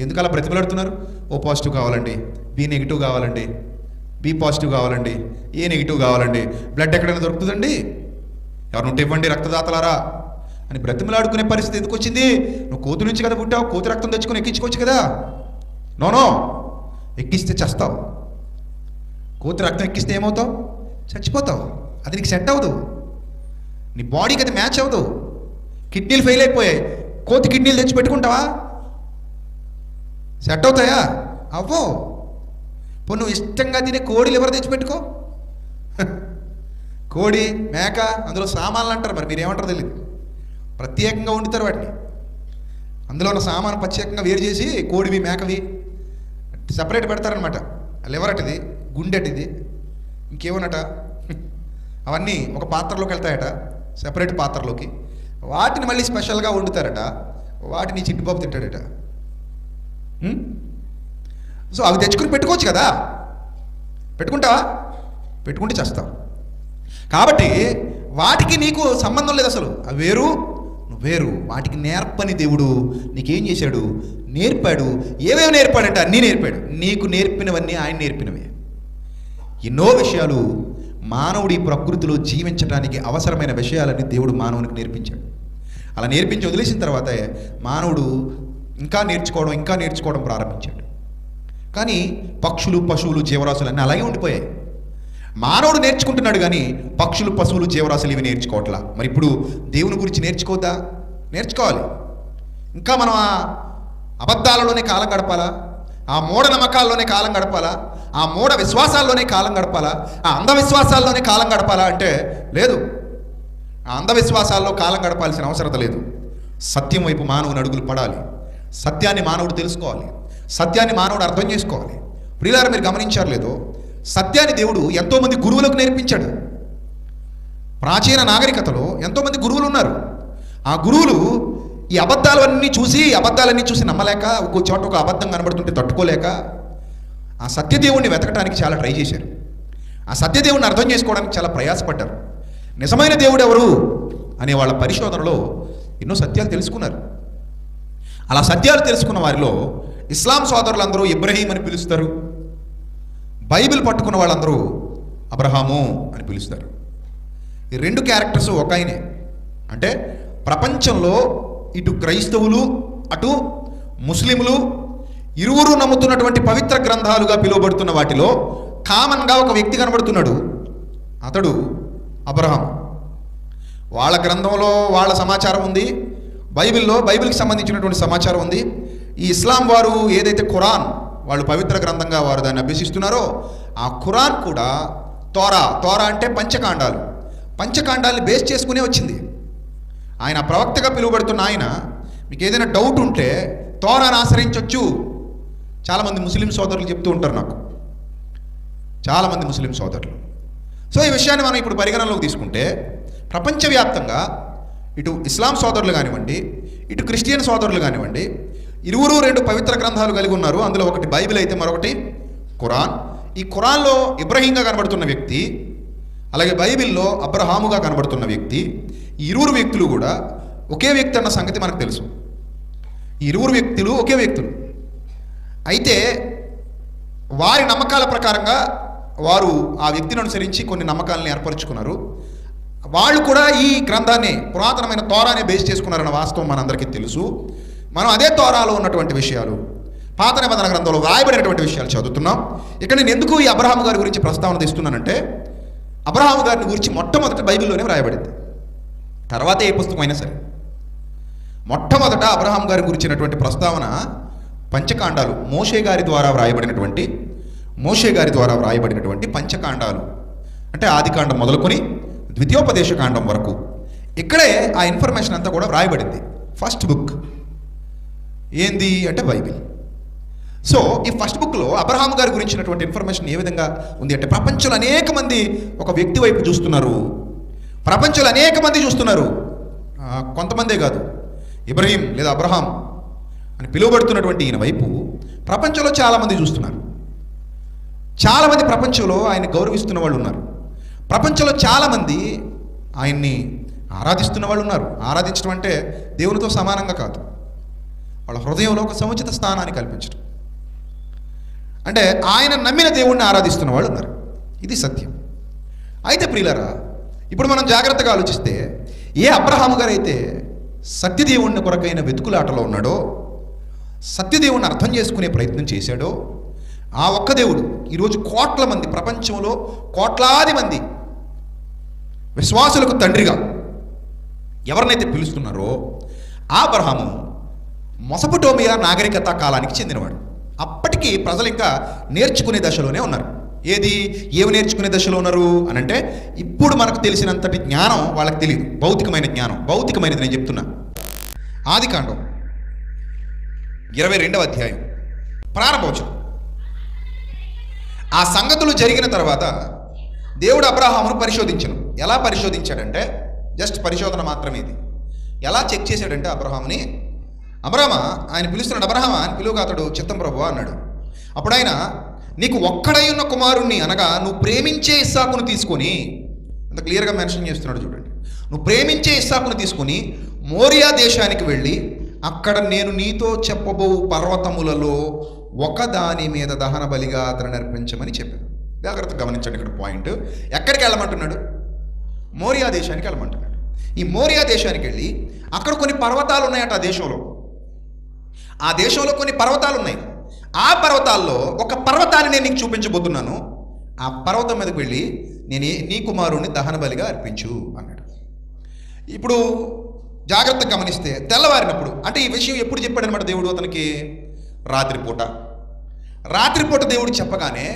ఎందుకు అలా బ్రతిమలాడుతున్నారు? O పాజిటివ్ కావాలండి, B నెగిటివ్ కావాలండి, B పాజిటివ్ కావాలండి, A నెగిటివ్ కావాలండి. బ్లడ్ ఎక్కడైనా దొరుకుతుందండి? ఎవరినుంటే ఇవ్వండి రక్తదాతలారా అని బ్రతిమలాడుకునే పరిస్థితి ఎందుకు వచ్చింది? నువ్వు కోతి నుంచి కదా పుట్టావు, కోతి రక్తం తెచ్చుకొని ఎక్కించుకోవచ్చు కదా. నో, ఎక్కిస్తే చస్తావు. కోతి రక్తం ఎక్కిస్తే ఏమవుతావు? చచ్చిపోతావు. అది నీకు సెట్ అవ్వదు, నీ బాడీకి అది మ్యాచ్ అవ్వదు. కిడ్నీలు ఫెయిల్ అయిపోయాయి, కోతి కిడ్నీలు తెచ్చి పెట్టుకుంటావా? సెట్ అవుతాయా? అవ్వో. నువ్వు ఇష్టంగా తినే కోడి లివర్ తెచ్చిపెట్టుకో. కోడి, మేక, అందులో సామాన్లు అంటారు, మరి మీరు ఏమంటారు తెలియదు. ప్రత్యేకంగా వండుతారు వాటిని. అందులో ఉన్న సామాను ప్రత్యేకంగా వేరు చేసి కోడివి మేకవి సపరేట్ పెడతారనమాట. లివర్ అటిది, గుండెటిది, ఇంకేమన్నట అవన్నీ ఒక పాత్రలోకి వెళ్తాయట, సెపరేట్ పాత్రలోకి. వాటిని మళ్ళీ స్పెషల్గా వండుతారట, వాటిని చిట్టిబాబు తింటాడట. సో అవి తెచ్చుకుని పెట్టుకోవచ్చు కదా, పెట్టుకుంటావా? పెట్టుకుంటే చేస్తావు. కాబట్టి వాటికి నీకు సంబంధం లేదు అసలు, అవి వేరు నువ్వు వేరు. వాటికి నేర్పని దేవుడు నీకేం చేశాడు? నేర్పాడు. ఏమేమి నేర్పాడంటే అన్నీ నేర్పాడు. నీకు నేర్పినవన్నీ ఆయన నేర్పినవే. ఎన్నో విషయాలు మానవుడి ప్రకృతిలో జీవించడానికి అవసరమైన విషయాలన్నీ దేవుడు మానవునికి నేర్పించాడు. అలా నేర్పించి వదిలేసిన తర్వాత మానవుడు ఇంకా నేర్చుకోవడం ప్రారంభించాడు. కానీ పక్షులు, పశువులు, జీవరాశులు అన్నీ అలాగే ఉండిపోయాయి. మానవుడు నేర్చుకుంటున్నాడు కానీ పక్షులు, పశువులు, జీవరాశులు ఇవి నేర్చుకోవట్లా. మరి ఇప్పుడు దేవుని గురించి నేర్చుకోవద్దా? నేర్చుకోవాలి. ఇంకా మనం ఆ అబద్ధాలలోనే కాలం గడపాలా? ఆ మూఢనమ్మకాల్లోనే కాలం గడపాలా? ఆ మూఢ విశ్వాసాల్లోనే కాలం గడపాలా? ఆ అంధవిశ్వాసాల్లోనే కాలం గడపాలా అంటే లేదు. ఆ అంధవిశ్వాసాల్లో కాలం గడపాల్సిన అవసరత లేదు. సత్యం వైపు మానవుని అడుగులు పడాలి. సత్యాన్ని మానవుడు తెలుసుకోవాలి. సత్యాన్ని మానవుడు అర్థం చేసుకోవాలి. ప్రియులారా, మీరు గమనించారు లేదో, సత్యాన్ని దేవుడు ఎంతోమంది గురువులకు నేర్పించాడు. ప్రాచీన నాగరికతలో ఎంతోమంది గురువులు ఉన్నారు. ఆ గురువులు ఈ అబద్ధాలన్నీ చూసి నమ్మలేక, ఒక్కో చోట ఒక అబద్ధం కనబడుతుంటే తట్టుకోలేక ఆ సత్యదేవుణ్ణి వెతకడానికి చాలా ట్రై చేశారు. ఆ సత్యదేవుణ్ణి అర్థం చేసుకోవడానికి చాలా ప్రయాసపడ్డారు. నిజమైన దేవుడు ఎవరు అనే వాళ్ళ పరిశోధనలో ఎన్నో సత్యాలు తెలుసుకున్నారు. అలా సత్యాలు తెలుసుకున్న వారిలో ఇస్లాం సోదరులందరూ ఇబ్రహీం అని పిలుస్తారు. బైబిల్ పట్టుకున్న వాళ్ళందరూ అబ్రహాము అని పిలుస్తారు. ఈ రెండు క్యారెక్టర్స్ ఒక ఆయనే. అంటే ప్రపంచంలో ఇటు క్రైస్తవులు అటు ముస్లింలు ఇరువురు నమ్ముతున్నటువంటి పవిత్ర గ్రంథాలుగా పిలువబడుతున్న వాటిలో కామన్గా ఒక వ్యక్తి కనబడుతున్నాడు. అతడు అబ్రహాం. వాళ్ళ గ్రంథంలో వాళ్ళ సమాచారం ఉంది, బైబిల్కి సంబంధించినటువంటి సమాచారం ఉంది. ఈ ఇస్లాం వారు ఏదైతే ఖురాన్ వాళ్ళు పవిత్ర గ్రంథంగా వారు దాన్ని అభ్యసిస్తున్నారో ఆ ఖురాన్ కూడా తోరా అంటే పంచకాండాల్ని బేస్ చేసుకునే వచ్చింది. ఆయన ప్రవక్తగా పిలువబడుతున్న ఆయన మీకు ఏదైనా డౌట్ ఉంటే తోరాను ఆశ్రయించవచ్చు. చాలామంది ముస్లిం సోదరులు చెప్తూ ఉంటారు నాకు, చాలామంది ముస్లిం సోదరులు. సో ఈ విషయాన్ని మనం ఇప్పుడు పరిగణనలోకి తీసుకుంటే ప్రపంచవ్యాప్తంగా ఇటు ఇస్లాం సోదరులు కానివ్వండి, ఇటు క్రిస్టియన్ సోదరులు కానివ్వండి, ఇరువురు రెండు పవిత్ర గ్రంథాలు కలిగి ఉన్నారు. అందులో ఒకటి బైబిల్ అయితే మరొకటి ఖురాన్. ఈ ఖురాన్లో ఇబ్రహీంగా కనబడుతున్న వ్యక్తి, అలాగే బైబిల్లో అబ్రహాముగా కనబడుతున్న వ్యక్తి, ఈ ఇరువురు వ్యక్తులు కూడా ఒకే వ్యక్తి అన్న సంగతి మనకు తెలుసు. ఈ ఇరువురు వ్యక్తులు ఒకే వ్యక్తులు. అయితే వారి నమ్మకాల ప్రకారంగా వారు ఆ వ్యక్తిని అనుసరించి కొన్ని నమ్మకాలను ఏర్పరచుకున్నారు. వాళ్ళు కూడా ఈ గ్రంథాన్ని పురాతనమైన తోరానే బేస్ చేసుకున్నారన్న వాస్తవం మనందరికీ తెలుసు. మనం అదే తోరాలో ఉన్నటువంటి విషయాలు, పాత నిబంధన గ్రంథంలో వ్రాయబడినటువంటి విషయాలు చదువుతున్నాం. ఇక్కడ నేను ఎందుకు ఈ అబ్రహాము గారి గురించి ప్రస్తావన తెస్తున్నానంటే, అబ్రహాము గారిని గురించి మొట్టమొదట బైబిల్లోనే వ్రాయబడింది. తర్వాత ఏ పుస్తకం అయినా సరే మొట్టమొదట అబ్రహాం గారి గురించినటువంటి ప్రస్తావన పంచకాండాలు, మోషే గారి ద్వారా వ్రాయబడినటువంటి పంచకాండాలు. అంటే ఆదికాండం మొదలుకొని ద్వితీయోపదేశ కాండం వరకు ఇక్కడే ఆ ఇన్ఫర్మేషన్ అంతా కూడా వ్రాయబడింది. ఫస్ట్ బుక్ ఏంది అంటే బైబిల్. సో ఈ ఫస్ట్ బుక్లో అబ్రహాం గారి గురించినటువంటి ఇన్ఫర్మేషన్ ఏ విధంగా ఉంది అంటే, ప్రపంచంలో అనేక మంది ఒక వ్యక్తి వైపు చూస్తున్నారు. కొంతమందే కాదు, ఇబ్రహీం లేదా అబ్రహాం అని పిలువబడుతున్నటువంటి ఈయన వైపు ప్రపంచంలో చాలామంది చూస్తున్నారు. చాలామంది ప్రపంచంలో ఆయన గౌరవిస్తున్న వాళ్ళు ఉన్నారు. ప్రపంచంలో చాలామంది ఆయన్ని ఆరాధిస్తున్న వాళ్ళు ఉన్నారు. ఆరాధించడం అంటే దేవునితో సమానంగా కాదు, వాళ్ళ హృదయంలో ఒక సముచిత స్థానాన్ని కల్పించడం. అంటే ఆయన నమ్మిన దేవుణ్ణి ఆరాధిస్తున్న వాళ్ళు ఉన్నారు. ఇది సత్యం. అయితే ప్రియులారా, ఇప్పుడు మనం జాగ్రత్తగా ఆలోచిస్తే ఏ అబ్రహాము గారు అయితే సత్యదేవుణ్ణి కొరకైన వెతుకులాటలో ఉన్నాడో, సత్యదేవుణ్ణి అర్థం చేసుకునే ప్రయత్నం చేశాడో, ఆ ఒక్క దేవుడు ఈరోజు కోట్ల మంది, ప్రపంచంలో కోట్లాది మంది విశ్వాసులకు తండ్రిగా ఎవరినైతే పిలుస్తున్నారో ఆ అబ్రహాము మెసొపొటేమియా నాగరికత కాలానికి చెందినవాడు. అప్పటికి ప్రజలు ఇంకా నేర్చుకునే దశలోనే ఉన్నారు. ఏమి నేర్చుకునే దశలో ఉన్నారు అనంటే, ఇప్పుడు మనకు తెలిసినంతటి జ్ఞానం వాళ్ళకి తెలియదు. భౌతికమైన జ్ఞానం, భౌతికమైనది నేను చెప్తున్నా. ఆదికాండం 22వ అధ్యాయం ప్రారంభవచనం. ఆ సంగతులు జరిగిన తర్వాత దేవుడు అబ్రహామును పరిశోధించను. ఎలా పరిశోధించాడంటే, జస్ట్ పరిశోధన మాత్రమే ఇది. ఎలా చెక్ చేశాడంటే అబ్రహాముని, అబ్రహమా, ఆయన పిలుస్తున్నాడు, అబ్రహమా అని పిలువగా అతడు చిత్తం ప్రభువా అన్నాడు. అప్పుడు ఆయన, నీకు ఒక్కడై ఉన్న కుమారుణ్ణి అనగా నువ్వు ప్రేమించే ఇస్సాకును తీసుకొని, అంత క్లియర్గా మెన్షన్ చేస్తున్నాడు చూడండి, నువ్వు ప్రేమించే ఇస్సాకును తీసుకొని మోరియా దేశానికి వెళ్ళి అక్కడ నేను నీతో చెప్పబో పర్వతములలో ఒకదాని మీద దహన బలిగా అతను అర్పించమని చెప్పాను. జాగ్రత్తగా గమనించండి, ఇక్కడ పాయింట్. ఎక్కడికి వెళ్ళమంటున్నాడు? మోరియా దేశానికి వెళ్ళమంటున్నాడు. ఈ మోరియా దేశానికి వెళ్ళి అక్కడ కొన్ని పర్వతాలు ఉన్నాయట. ఆ దేశంలో కొన్ని పర్వతాలు ఉన్నాయి. ఆ పర్వతాల్లో ఒక పర్వతాన్ని నేను నీకు చూపించబోతున్నాను. ఆ పర్వతం మీదకి వెళ్ళి నీ కుమారుణ్ణి దహన బలిగా అర్పించు అన్నాడు. ఇప్పుడు జాగ్రత్తగా గమనిస్తే తెల్లవారినప్పుడు, అంటే ఈ విషయం ఎప్పుడు చెప్పాడనమాట దేవుడు అతనికి? రాత్రిపూట దేవుడు చెప్పగానే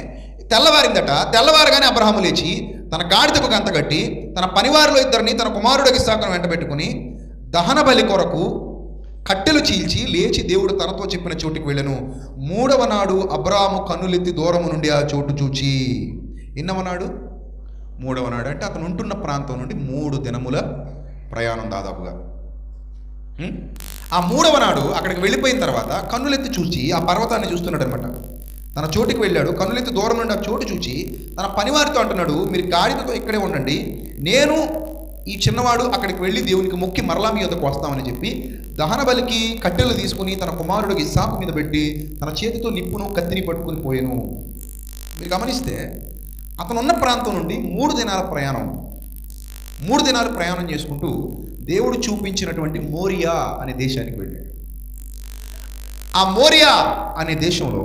తెల్లవారిందట. తెల్లవారుగానే అబ్రహాము లేచి తన గాడిదకు గంత కట్టి తన పనివారిలో ఇద్దరిని తన కుమారుడు ఇస్సాకును వెంట పెట్టుకుని దహన బలి కొరకు కట్టెలు చీల్చి లేచి దేవుడు తనతో చెప్పిన చోటుకి వెళ్ళను. 3వ నాడు అబ్రాహాము కన్నులెత్తి దూరము నుండి ఆ చోటు చూచి, ఎన్నవ నాడు? 3వ నాడు. అంటే అతను ఉంటున్న ప్రాంతం నుండి 3 దినముల ప్రయాణం దాదాపుగా. ఆ 3వ నాడు అక్కడికి వెళ్ళిపోయిన తర్వాత కన్నులెత్తి చూచి ఆ పర్వతాన్ని చూస్తున్నాడు అనమాట. తన చోటుకి వెళ్ళాడు. కన్నులెత్తి దూరం నుండి ఆ చోటు చూచి తన పనివారితో అంటున్నాడు, మీరు గాడిదతో ఇక్కడే ఉండండి, నేను ఈ చిన్నవాడు అక్కడికి వెళ్ళి దేవునికి మొక్కి మరలా మీ వద్దకు వస్తామని చెప్పి దహన బలికి కట్టెలు తీసుకుని తన కుమారుడికి ఇస్సాకు మీద పెట్టి తన చేతితో నిప్పును కత్తిని పట్టుకుని పోయాను. మీరు గమనిస్తే అతను ఉన్న ప్రాంతం నుండి 3 దినాల ప్రయాణం చేసుకుంటూ దేవుడు చూపించినటువంటి మోరియా అనే దేశానికి వెళ్ళాడు. ఆ మోరియా అనే దేశంలో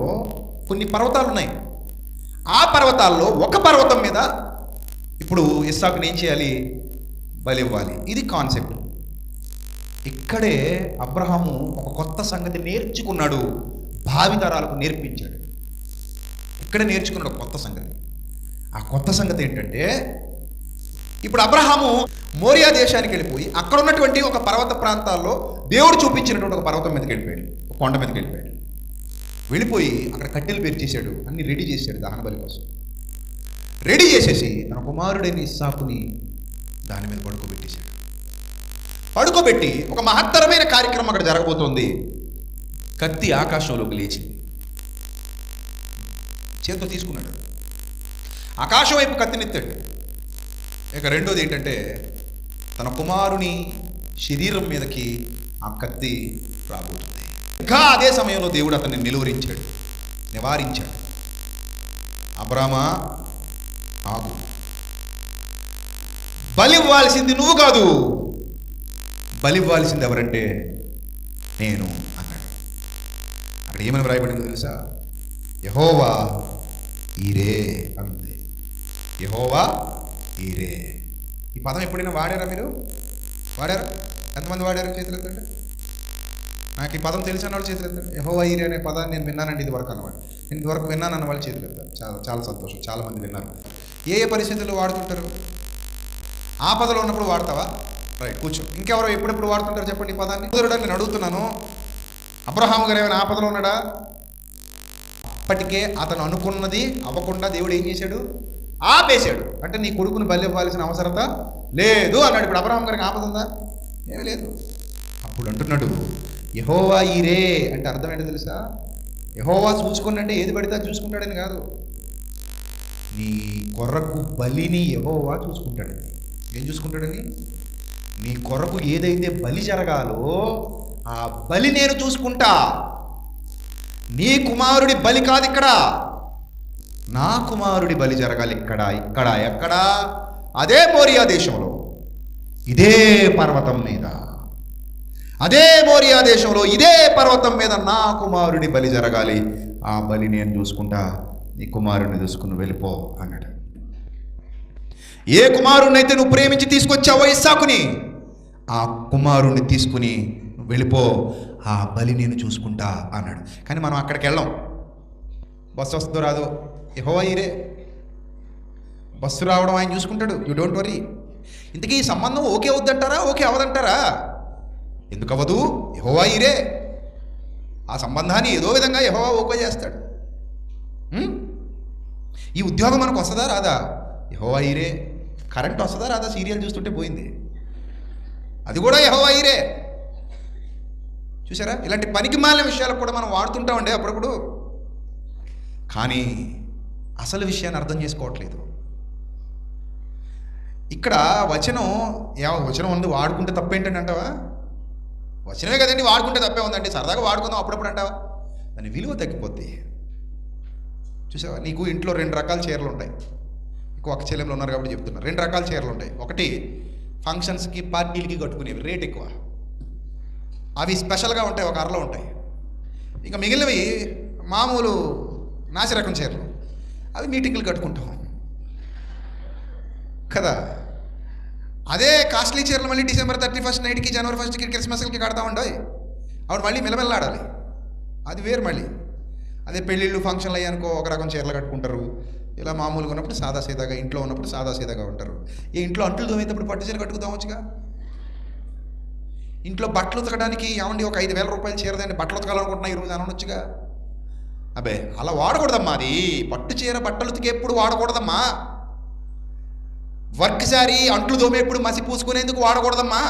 కొన్ని పర్వతాలు ఉన్నాయి. ఆ పర్వతాల్లో ఒక పర్వతం మీద ఇప్పుడు ఇస్సాకుని ఏం చేయాలి? బలి ఇవ్వాలి. ఇది కాన్సెప్ట్. ఇక్కడే అబ్రహాము ఒక కొత్త సంగతి నేర్చుకున్నాడు, భావితరాలకు నేర్పించాడు. ఇక్కడే నేర్చుకున్నాడు కొత్త సంగతి. ఆ కొత్త సంగతి ఏంటంటే, ఇప్పుడు అబ్రహాము మోరియా దేశానికి వెళ్ళిపోయి అక్కడ ఉన్నటువంటి ఒక పర్వత ప్రాంతాల్లో దేవుడు చూపించినటువంటి ఒక పర్వతం మీదకి వెళ్ళిపోయాడు, ఒక కొండ మీదకి వెళ్ళిపోయాడు. వెళ్ళిపోయి అక్కడ కట్టెలు పేర్చేశాడు, అన్ని రెడీ చేశాడు దహన బలి కోసం. రెడీ చేసేసి తన కుమారుడైన ఇస్సాకుని దాని మీద పడుకోబెట్టి ఒక మహత్తరమైన కార్యక్రమం అక్కడ జరగబోతోంది. కత్తి ఆకాశంలోకి లేచింది, చేతితో తీసుకున్నాడు, ఆకాశం వైపు కత్తినెత్తాడు. ఇక రెండోది ఏంటంటే, తన కుమారుని శరీరం మీదకి ఆ కత్తి రాబోతుంది. ఇంకా అదే సమయంలో దేవుడు అతన్ని నివారించాడు. అబ్రామా, ఆగు, బలి ఇవ్వాల్సింది నువ్వు కాదు, బలి ఇవ్వాల్సింది ఎవరంటే నేను అన్నాడు. అక్కడ ఏమని వ్రాయబడిందో తెలుసా? యెహోవా ఈరే అంతే. యెహోవా ఈరే. ఈ పదం ఎప్పుడైనా వాడారా? మీరు వాడారా? ఎంతమంది వాడారు? చేతులు ఎత్తండి. నాకు ఈ పదం తెలిసిన వాళ్ళు చేతులు ఎత్తండి. యెహోవా ఈరే అనే పదాన్ని నేను విన్నానండి ఇదివరకు అన్నమాట. నేను ఇదివరకు విన్నాను అన్న వాళ్ళు చేతులు ఎత్తారు. చాలా సంతోషం, చాలామంది విన్నారు. ఏ పరిస్థితుల్లో వాడుతుంటారు? ఆపదలో ఉన్నప్పుడు వాడతావా? రైట్, కూర్చో. ఇంకెవరో ఎప్పుడెప్పుడు వాడుతుంటారు చెప్పండి ఈ పదాన్ని? నేను అడుగుతున్నాను, అబ్రహాము గారు ఏమైనా ఆపదలో ఉన్నాడా? అప్పటికే అతను అనుకున్నది అవ్వకుండా దేవుడు ఏం చేశాడు? ఆపేశాడు. అంటే నీ కొడుకుని బలి ఇవ్వాల్సిన అవసరత లేదు అన్నాడు. ఇప్పుడు అబ్రహాం గారికి ఆపద ఉందా? ఏమీ లేదు. అప్పుడు అంటున్నాడు యెహోవా ఈరే. అంటే అర్థం ఏంటో తెలుసా? యెహోవా చూసుకుని అంటే ఏది పడితే చూసుకుంటాడని కాదు, నీ కొరకు బలిని యెహోవా చూసుకుంటాడని. ఏం చూసుకుంటాడని? నీ కొరకు ఏదైతే బలి జరగాలో ఆ బలి నేను చూసుకుంటా. నీ కుమారుడి బలి కాదు ఇక్కడ, నా కుమారుడి బలి జరగాలి ఇక్కడ. ఎక్కడ? అదే మోరియా దేశంలో, ఇదే పర్వతం మీద, అదే మోరియా దేశంలో ఇదే పర్వతం మీద నా కుమారుడి బలి జరగాలి. ఆ బలి నేను చూసుకుంటా, నీ కుమారుడిని చూసుకుని వెళ్ళిపో అన్నాడు. ఏ కుమారుడిని అయితే నువ్వు ప్రేమించి తీసుకొచ్చావో ఇస్సాకుని, ఆ కుమారుణ్ణి తీసుకుని వెళ్ళిపో, ఆ బలి నేను చూసుకుంటా అన్నాడు. కానీ మనం అక్కడికి వెళ్ళాం. బస్సు వస్తుందో రాదో యెహోవా ఈరే. బస్సు రావడం ఆయన చూసుకుంటాడు, యూ డోంట్ వరీ. ఇంతకీ ఈ సంబంధం ఓకే అవుద్దంటారా, ఓకే అవదంటారా? ఎందుకు అవ్వదు? యెహోవా ఈరే. ఆ సంబంధాన్ని ఏదో విధంగా యెహోవా ఓకే చేస్తాడు. ఈ ఉద్యోగం మనకు వస్తుందా రాదా? యెహోవా ఈరే. కరెంట్ వస్తుందా రాదా? సీరియల్ చూస్తుంటే పోయింది, అది కూడా యెహోవా ఈరే. చూసారా? ఇలాంటి పనికి మాలిన విషయాలకు కూడా మనం వాడుతుంటామండి అప్పుడప్పుడు. కానీ అసలు విషయాన్ని అర్థం చేసుకోవట్లేదు. ఇక్కడ వచనం వచనం ఉంది, వాడుకుంటే తప్పేంటండి అంటావా? వచనమే కదండి, వాడుకుంటే తప్పే ఉందండి, సరదాగా వాడుకుందాం అప్పుడప్పుడు అంటావా? దాని విలువ తగ్గిపోద్ది. చూసావా? నీకు ఇంట్లో 2 రకాల చీరలు ఉంటాయి. ఎక్కువ ఒక చెల్లెంలో ఉన్నారు కాబట్టి చెప్తున్నా. 2 రకాల చీరలు ఉంటాయి. ఒకటి ఫంక్షన్స్కి పార్టీలకి కట్టుకునేవి, రేట్ ఎక్కువ, అవి స్పెషల్గా ఉంటాయి, ఒక అరలో ఉంటాయి. ఇంకా మిగిలినవి మామూలు నాసిరకం చీరలు, అవి మీటింగ్లు కట్టుకుంటాం కదా. అదే కాస్ట్లీ చీరలు మళ్ళీ December 31 నైట్కి, January 1కి, క్రిస్మస్కి కడతా ఉంటాయి. అప్పుడు మళ్ళీ మెల్లమెల్లాడాలి, అది వేరు మళ్ళీ. అదే పెళ్ళిళ్ళు ఫంక్షన్లు అయ్యానుకో ఒక రకం చీరలు కట్టుకుంటారు. ఇలా మామూలుగా ఉన్నప్పుడు సాదాసీదాగా, ఇంట్లో ఉన్నప్పుడు సాదాసీదాగా ఉంటారు. ఈ ఇంట్లో అంట్లు తోమేటప్పుడు పట్టు చీర కట్టుకుదామొచ్చుగా. ఇంట్లో బట్టలు ఉతకడానికి ఏమండి ఒక 5,000 రూపాయలు చీరదండి, బట్టలు ఉతకాలనుకుంటున్నా ఈరోజు అనొచ్చుగా. అబ్బే అలా వాడకూడదమ్మా. అది పట్టు చీర బట్టలు ఉతికేప్పుడు వాడకూడదమ్మా. వర్క్ శారీ అంట్లు దోమేప్పుడు మసి పూసుకునేందుకు వాడకూడదమ్మా.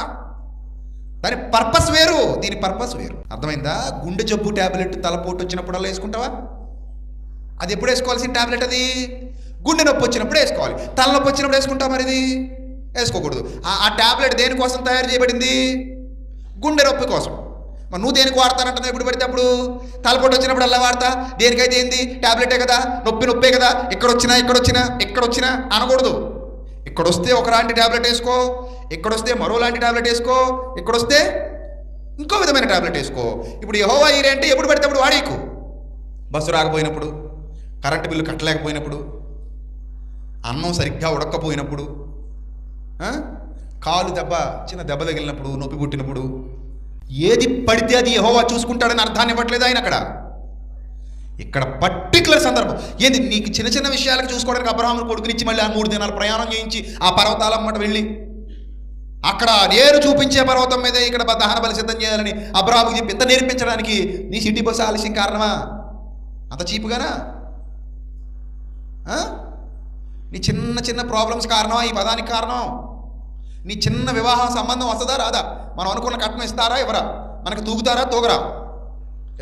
దాని పర్పస్ వేరు, దీని పర్పస్ వేరు. అర్థమైందా? గుండె జబ్బు ట్యాబ్లెట్ తలపోటు వచ్చినప్పుడల్లా వేసుకుంటావా? అది ఎప్పుడు వేసుకోవాల్సిన ట్యాబ్లెట్ అది? గుండె నొప్పి వచ్చినప్పుడు వేసుకోవాలి. తలనొప్పి వచ్చినప్పుడు వేసుకుంటావు, మరి ఇది వేసుకోకూడదు. ఆ ట్యాబ్లెట్ దేనికోసం తయారు చేయబడింది? గుండె నొప్పి కోసం. మరి నువ్వు దేనికి వాడతానంటున్నావు? ఎప్పుడు పడితే అప్పుడు. తలపోటు వచ్చినప్పుడు అలా వాడతా, దేనికైతే ఏంది? ట్యాబ్లెటే కదా, నొప్పే కదా. ఎక్కడొచ్చినా అనకూడదు. ఇక్కడొస్తే ఒకలాంటి ట్యాబ్లెట్ వేసుకో, ఇక్కడొస్తే మరో లాంటి ట్యాబ్లెట్ వేసుకో, ఇక్కడొస్తే ఇంకో విధమైన ట్యాబ్లెట్ వేసుకో. ఇప్పుడు యెహోవా ఈరే అంటే ఎప్పుడు పడితే అప్పుడు వాడేకు. బస్సు రాకపోయినప్పుడు, కరెంటు బిల్లు కట్టలేకపోయినప్పుడు, అన్నం సరిగ్గా ఉడక్కపోయినప్పుడు, కాలు చిన్న దెబ్బ తగిలినప్పుడు, నొప్పి పుట్టినప్పుడు, ఏది పడితే అది యెహోవా చూసుకుంటాడని అర్థాన్ని ఇవ్వట్లేదు ఆయన అక్కడ. ఇక్కడ పర్టికులర్ సందర్భం ఏంది? నీకు చిన్న చిన్న విషయాలకు చూసుకోవడానికి అబ్రహాము కొడుకునిచ్చి మళ్ళీ ఆ 3 దినాలు ప్రయాణం చేయించి ఆ పర్వతాలమ్మట వెళ్ళి అక్కడ నేరు చూపించే పర్వతం మీద ఇక్కడ దహన బలి సిద్ధం చేయాలని అబ్రహాముకి చెప్పి ఇంత నేర్పించడానికి నీ సిటీ బస్సు ఆలస్యం కారణమా? అంత చీపుగానా? నీ చిన్న చిన్న ప్రాబ్లమ్స్ కారణమా ఈ పదానికి కారణం? నీ చిన్న వివాహ సంబంధం వస్తుందా రాదా? మనం అనుకున్న కట్నం ఇస్తారా ఇవ్వరా? మనకు తూగుతారా తూగరా?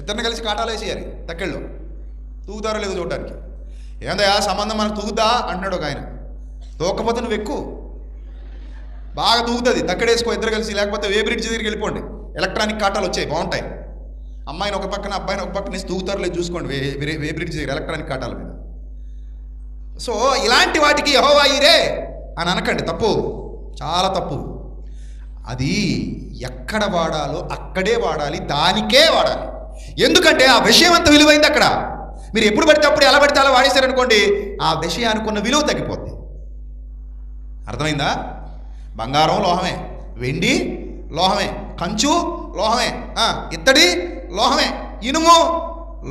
ఇద్దరిని కలిసి కాటాలు వేసేయాలి తక్కెళ్ళు, తూగుతారో లేదో చూడడానికి. ఏందయ్యా సంబంధం మనకు తూగుతా అంటున్నాడు ఒక ఆయన. తూకపోతే నువ్వు ఎక్కువ బాగా తూగుతుంది, తక్కడేసుకో ఇద్దరు కలిసి. లేకపోతే వే బ్రిడ్జ్ దగ్గరికి వెళ్ళిపోండి, ఎలక్ట్రానిక్ కాటాలు వచ్చాయి బాగుంటాయి. అమ్మాయిని ఒక పక్కన అబ్బాయిని ఒక పక్కన తూగుతారో లేదు చూసుకోండి వే బ్రిడ్జ్ దగ్గర ఎలక్ట్రానిక్ కాటాల మీద. సో ఇలాంటి వాటికి యెహోవా ఈరే అని అనకండి, తప్పు, చాలా తప్పు. అది ఎక్కడ వాడాలో అక్కడే వాడాలి, దానికే వాడాలి. ఎందుకంటే ఆ విషయం అంత విలువైంది అక్కడ. మీరు ఎప్పుడు పడితే అప్పుడు ఎలా పడితే అలా వాడేశారనుకోండి, ఆ విషయానికి ఉన్న విలువ తగ్గిపోద్ది. అర్థమైందా? బంగారం లోహమే, వెండి లోహమే, కంచు లోహమే, ఇత్తడి లోహమే, ఇనుము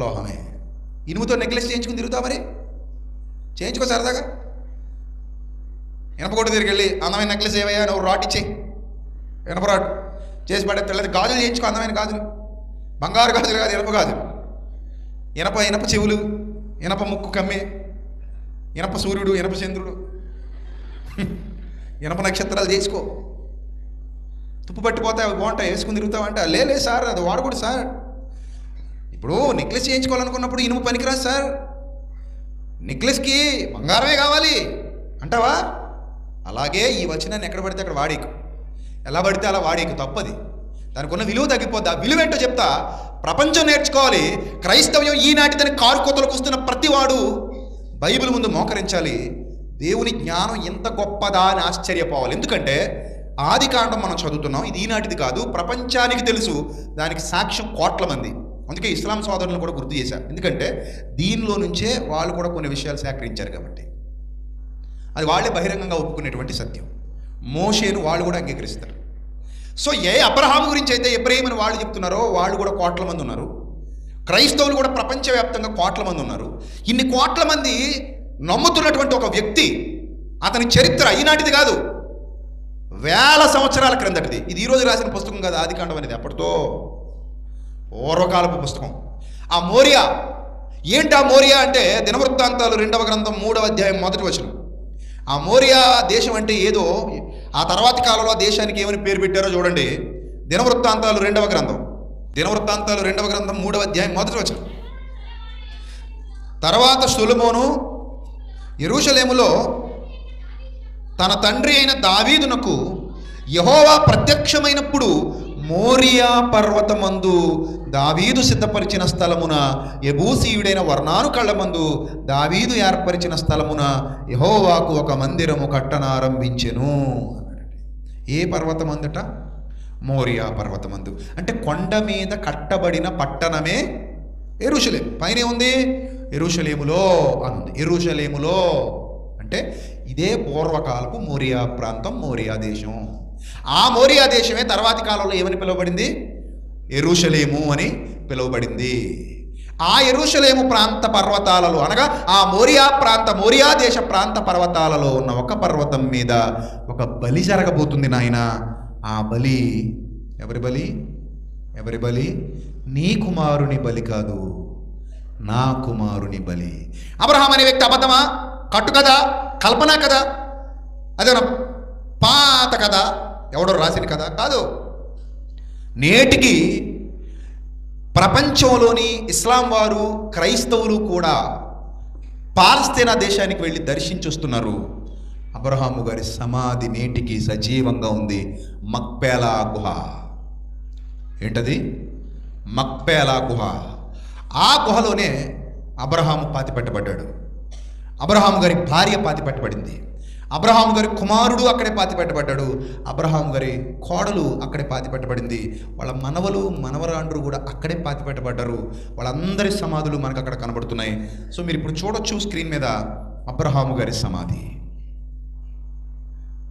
లోహమే. ఇనుముతో నెక్లెస్ చేయించుకుని తిరుగుతావు, మరి చేయించుకో సరదాగా. ఇనపకొట్టు దగ్గరికి వెళ్ళి అందమైన నెక్లెస్ ఏవయ్యా నువ్వు రాడ్ ఇచ్చేయి, ఇనప రాడ్ చేసి పడేది. లేదా గాజులు చేయించుకో, అందమైన గాజులు, బంగారు గాజులు కాదు, ఇనప గాజులు. ఇనప చెవులు, ఇనప ముక్కు కమ్మి, ఇనప సూర్యుడు, ఇనప చంద్రుడు, ఇనప నక్షత్రాలు చేసుకో. తుప్పు పట్టిపోతాయి, అవి బాగుంటాయి, వేసుకుని తిరుగుతావంటే లే సార్ అది వాడకూడదు సార్. ఇప్పుడు నెక్లెస్ చేయించుకోవాలనుకున్నప్పుడు ఇనుము పనికిరాదు సార్, నెక్లెస్కి బంగారమే కావాలి అంటావా? అలాగే ఈ వచనాన్ని ఎక్కడ పడితే అక్కడ వాడేకు, ఎలా పడితే అలా వాడేకు, తప్పది. దానికి ఉన్న విలువ తగ్గిపోద్ది. ఆ విలువ ఏంటో చెప్తా. ప్రపంచం నేర్చుకోవాలి. క్రైస్తవ్యం ఈనాటి దాని కారు కోతలకు వస్తున్న ప్రతివాడు బైబిల్ ముందు మోకరించాలి. దేవుని జ్ఞానం ఎంత గొప్పదా అని ఆశ్చర్యపోవాలి. ఎందుకంటే ఆది కాండం మనం చదువుతున్నాం, ఇది ఈనాటిది కాదు, ప్రపంచానికి తెలుసు. దానికి సాక్ష్యం కోట్ల మంది. అందుకే ఇస్లాం సోదరులను కూడా గుర్తు చేశారు. ఎందుకంటే దీనిలో నుంచే వాళ్ళు కూడా కొన్ని విషయాలు సేకరించారు కాబట్టి. అది వాళ్ళే బహిరంగంగా ఒప్పుకునేటువంటి సత్యం. మోషేను వాళ్ళు కూడా అంగీకరిస్తారు. సో అబ్రహాం గురించి అయితే ఎబ్రహీం అని వాళ్ళు చెప్తున్నారో వాళ్ళు కూడా కోట్ల మంది ఉన్నారు. క్రైస్తవులు కూడా ప్రపంచవ్యాప్తంగా కోట్ల మంది ఉన్నారు. ఇన్ని కోట్ల మంది నమ్ముతున్నటువంటి ఒక వ్యక్తి, అతని చరిత్ర ఈనాటిది కాదు, వేల సంవత్సరాల క్రిందటిది. ఇది ఈరోజు రాసిన పుస్తకం కాదు ఆదికాండం అనేది, అప్పటితో పూర్వకాలపు పుస్తకం. ఆ మోరియా ఏంటా మోరియా అంటే దినవృత్తాంతాలు 2వ గ్రంథం 3వ అధ్యాయం 1వ వచనం. ఆ మోరియా దేశం అంటే ఏదో ఆ తర్వాతి కాలంలో దేశానికి ఏమని పేరు పెట్టారో చూడండి. దినవృత్తాంతాలు 2వ గ్రంథం 3వ అధ్యాయం 1వ వచనం. తర్వాత సొలొమోను యెరూషలేములో తన తండ్రి అయిన దావీదునకు యెహోవా ప్రత్యక్షమైనప్పుడు మోరియా పర్వతమందు దావీదు సిద్ధపరిచిన స్థలమున యెబూసీయుడైన వర్ణాను కళ్ళమందు దావీదు ఏర్పరిచిన స్థలమున యెహోవాకు ఒక మందిరము కట్టనారంభించెను. ఏ పర్వతమందుట? మోరియా పర్వతమందు. అంటే కొండ మీద కట్టబడిన పట్టణమే యెరూషలేం. పైనే ఉంది యెరూషలేములో అనుంది. యెరూషలేములో అంటే ఇదే పూర్వకాలపు మోరియా ప్రాంతం, మోరియా దేశం. ఆ మోరియా దేశమే తర్వాతి కాలంలో ఏమని పిలువబడింది? యెరూషలేము అని పిలువబడింది. ఆ యెరూషలేము ప్రాంత పర్వతాలలో అనగా ఆ మోరియా దేశ ప్రాంత పర్వతాలలో ఉన్న ఒక పర్వతం మీద ఒక బలి జరగబోతుంది నాయన. ఆ బలి ఎవరి బలి? నీ కుమారుని బలి కాదు, నా కుమారుని బలి. అబ్రహాం అనే వ్యక్తి అబద్ధమా? కట్టు కదా, కల్పన కదా, అదేనా పాత కదా, ఎవడో రాసిన కదా కాదు. నేటికి ప్రపంచంలోని ఇస్లాం వారు, క్రైస్తవులు కూడా పాలస్తీనా దేశానికి వెళ్ళి దర్శించొస్తున్నారు. అబ్రహాము గారి సమాధి నేటికి సజీవంగా ఉంది. మక్పేలా గుహ. ఏంటది? మక్పేలా గుహ. ఆ గుహలోనే అబ్రహాము పాతిపెట్టబడ్డాడు. అబ్రహాము గారి భార్య పాతిపెట్టబడింది. అబ్రహాము గారి కుమారుడు అక్కడే పాతిపెట్టబడ్డాడు. అబ్రహాము గారి కోడలు అక్కడే పాతిపెట్టబడింది. వాళ్ళ మనవలు, మనవరాండ్రు కూడా అక్కడే పాతిపెట్టబడ్డారు. వాళ్ళందరి సమాధులు మనకు అక్కడ కనబడుతున్నాయి. సో మీరు ఇప్పుడు చూడొచ్చు స్క్రీన్ మీద అబ్రహాము గారి సమాధి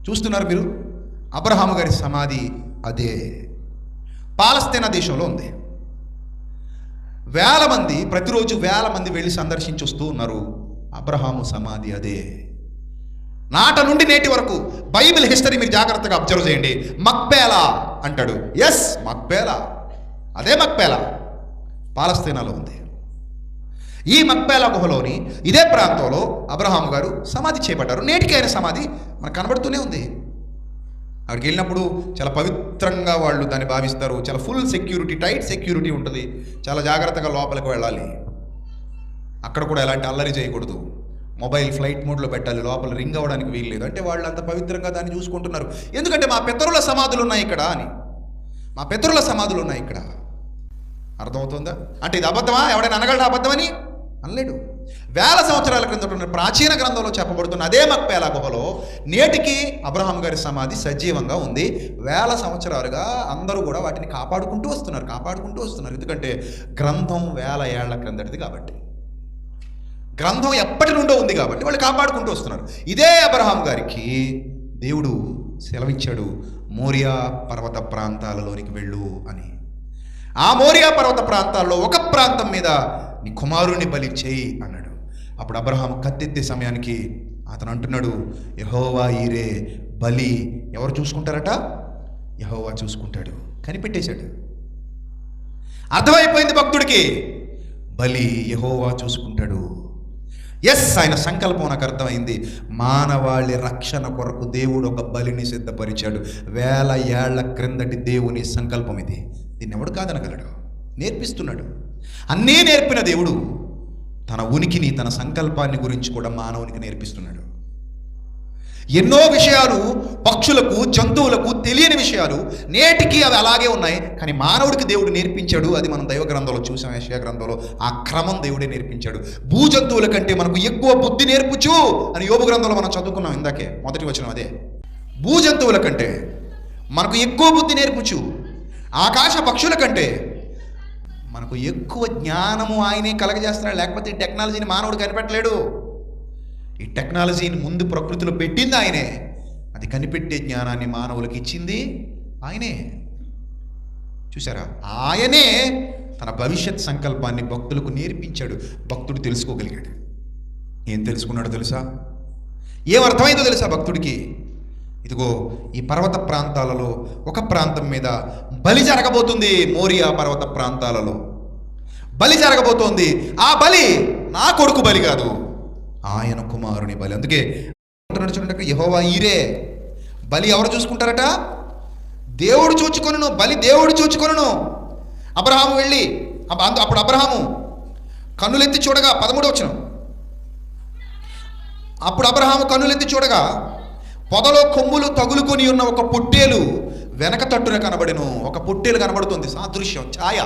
చూస్తున్నారు మీరు. అబ్రహాము గారి సమాధి అదే పాలస్తీనా దేశంలో ఉంది. ప్రతిరోజు వేల మంది వెళ్ళి సందర్శించి వస్తూ ఉన్నారు. అబ్రహాము సమాధి అదే. నాట నుండి నేటి వరకు బైబిల్ హిస్టరీ మీరు జాగ్రత్తగా అబ్జర్వ్ చేయండి. మక్పేలా అంటాడు. ఎస్, మక్పేలా. అదే మక్పేలా పాలస్తీనాలో ఉంది. ఈ మక్పేలా గుహలోని ఇదే ప్రాంతంలో అబ్రహాము గారు సమాధి చేపట్టారు. నేటికి ఆయన సమాధి మనకు కనబడుతూనే ఉంది. అక్కడికి వెళ్ళినప్పుడు చాలా పవిత్రంగా వాళ్ళు దాన్ని భావిస్తారు. చాలా ఫుల్ సెక్యూరిటీ, టైట్ సెక్యూరిటీ ఉంటుంది. చాలా జాగ్రత్తగా లోపలికి వెళ్ళాలి. అక్కడ కూడా ఎలాంటి అల్లరి చేయకూడదు. మొబైల్ ఫ్లైట్ మోడ్లో పెట్టాలి. లోపల రింగ్ అవ్వడానికి వీల్లేదు. అంటే వాళ్ళు అంత పవిత్రంగా దాన్ని చూసుకుంటున్నారు. ఎందుకంటే మా పితరుల సమాధులు ఉన్నాయి ఇక్కడ అని. మా పితరుల సమాధులు ఉన్నాయి ఇక్కడ. అర్థమవుతుందా? అంటే ఇది అబద్ధమా? ఎవడైనా అనగలడా అబద్ధమని? అనలేడు. వేల సంవత్సరాల క్రిందట ఉన్న ప్రాచీన గ్రంథంలో చెప్పబడుతున్న అదే మక్పేలా గుహలో నేటికి అబ్రహాం గారి సమాధి సజీవంగా ఉంది. వేల సంవత్సరాలుగా అందరూ కూడా వాటిని కాపాడుకుంటూ వస్తున్నారు. ఎందుకంటే గ్రంథం వేల ఏళ్ల క్రిందటిది కాబట్టి, గ్రంథం ఎప్పటి నుండో ఉంది కాబట్టి వాళ్ళు కాపాడుకుంటూ వస్తున్నారు. ఇదే అబ్రహాం గారికి దేవుడు సెలవిచ్చాడు, మోరియా పర్వత ప్రాంతాలలోనికి వెళ్ళు అని. ఆ మోరియా పర్వత ప్రాంతాల్లో ఒక ప్రాంతం మీద నీ కుమారుని బలి చేయి అన్నాడు. అప్పుడు అబ్రహాం కత్తెత్తే సమయానికి అతను అంటున్నాడు, యెహోవా ఈరే, బలి ఎవరు చూసుకుంటారట? యెహోవా చూసుకుంటాడు. కనిపెట్టేశాడు. అర్థమైపోయింది భక్తుడికి, బలి యెహోవా చూసుకుంటాడు. ఎస్, ఆయన సంకల్పం నాకు అర్థమైంది. మానవాళి రక్షణ కొరకు దేవుడు ఒక బలిని సిద్ధపరిచాడు. వేల ఏళ్ల క్రిందటి దేవుని సంకల్పం ఇది. దీన్ని ఎవడు కాదనగలడు? నేర్పిస్తున్నాడు. అన్నీ నేర్పిన దేవుడు తన ఉనికిని, తన సంకల్పాన్ని గురించి కూడా మానవునికి నేర్పిస్తున్నాడు. ఎన్నో విషయాలు పక్షులకు, జంతువులకు తెలియని విషయాలు నేటికి అవి అలాగే ఉన్నాయి. కానీ మానవుడికి దేవుడు నేర్పించాడు. అది మనం దైవ గ్రంథంలో చూసాం, యెషయా గ్రంథంలో. ఆ క్రమం దేవుడే నేర్పించాడు. భూజంతువుల కంటే మనకు ఎక్కువ బుద్ధి నేర్పుచు అని యోబు గ్రంథంలో మనం చదువుకున్నాం ఇందాకే, మొదటి వచనం అదే. భూజంతువుల కంటే మనకు ఎక్కువ బుద్ధి నేర్పుచు, ఆకాశ పక్షుల కంటే మనకు ఎక్కువ జ్ఞానము ఆయనే కలగజేస్తున్నాడు. లేకపోతే ఈ టెక్నాలజీని మానవుడు కనిపెట్టలేడు. ఈ టెక్నాలజీని ముందు ప్రకృతిలో పెట్టింది ఆయనే. అది కనిపెట్టే జ్ఞానాన్ని మానవులకు ఇచ్చింది ఆయనే. చూసారా? ఆయనే తన భవిష్యత్ సంకల్పాన్ని భక్తులకు నేర్పించాడు. భక్తుడు తెలుసుకోగలిగాడు. ఏం తెలుసుకున్నాడో తెలుసా? ఏమర్థమైందో తెలుసా భక్తుడికి? ఇదిగో ఈ పర్వత ప్రాంతాలలో ఒక ప్రాంతం మీద బలి జరగబోతుంది. మోరియా పర్వత ప్రాంతాలలో బలి జరగబోతోంది. ఆ బలి నా కొడుకు బలి కాదు, ఆయన కుమారుని బలి. అందుకే చూడండి, యెహోవా ఈరే. బలి ఎవరు చూసుకుంటారట? దేవుడు చూచుకొనును, బలి దేవుడు చూచుకొనును. అబ్రహాము వెళ్ళి అప్పుడు అబ్రహాము కన్నులెత్తి చూడగా, 13వ వచనం, అప్పుడు అబ్రహాము కన్నులెత్తి చూడగా పొదలో కొమ్ములు తగులుకొని ఉన్న ఒక పొట్టేలు వెనక తట్టున కనబడెను. ఒక పొట్టేలు కనబడుతుంది, సాదృశ్యం, ఛాయ.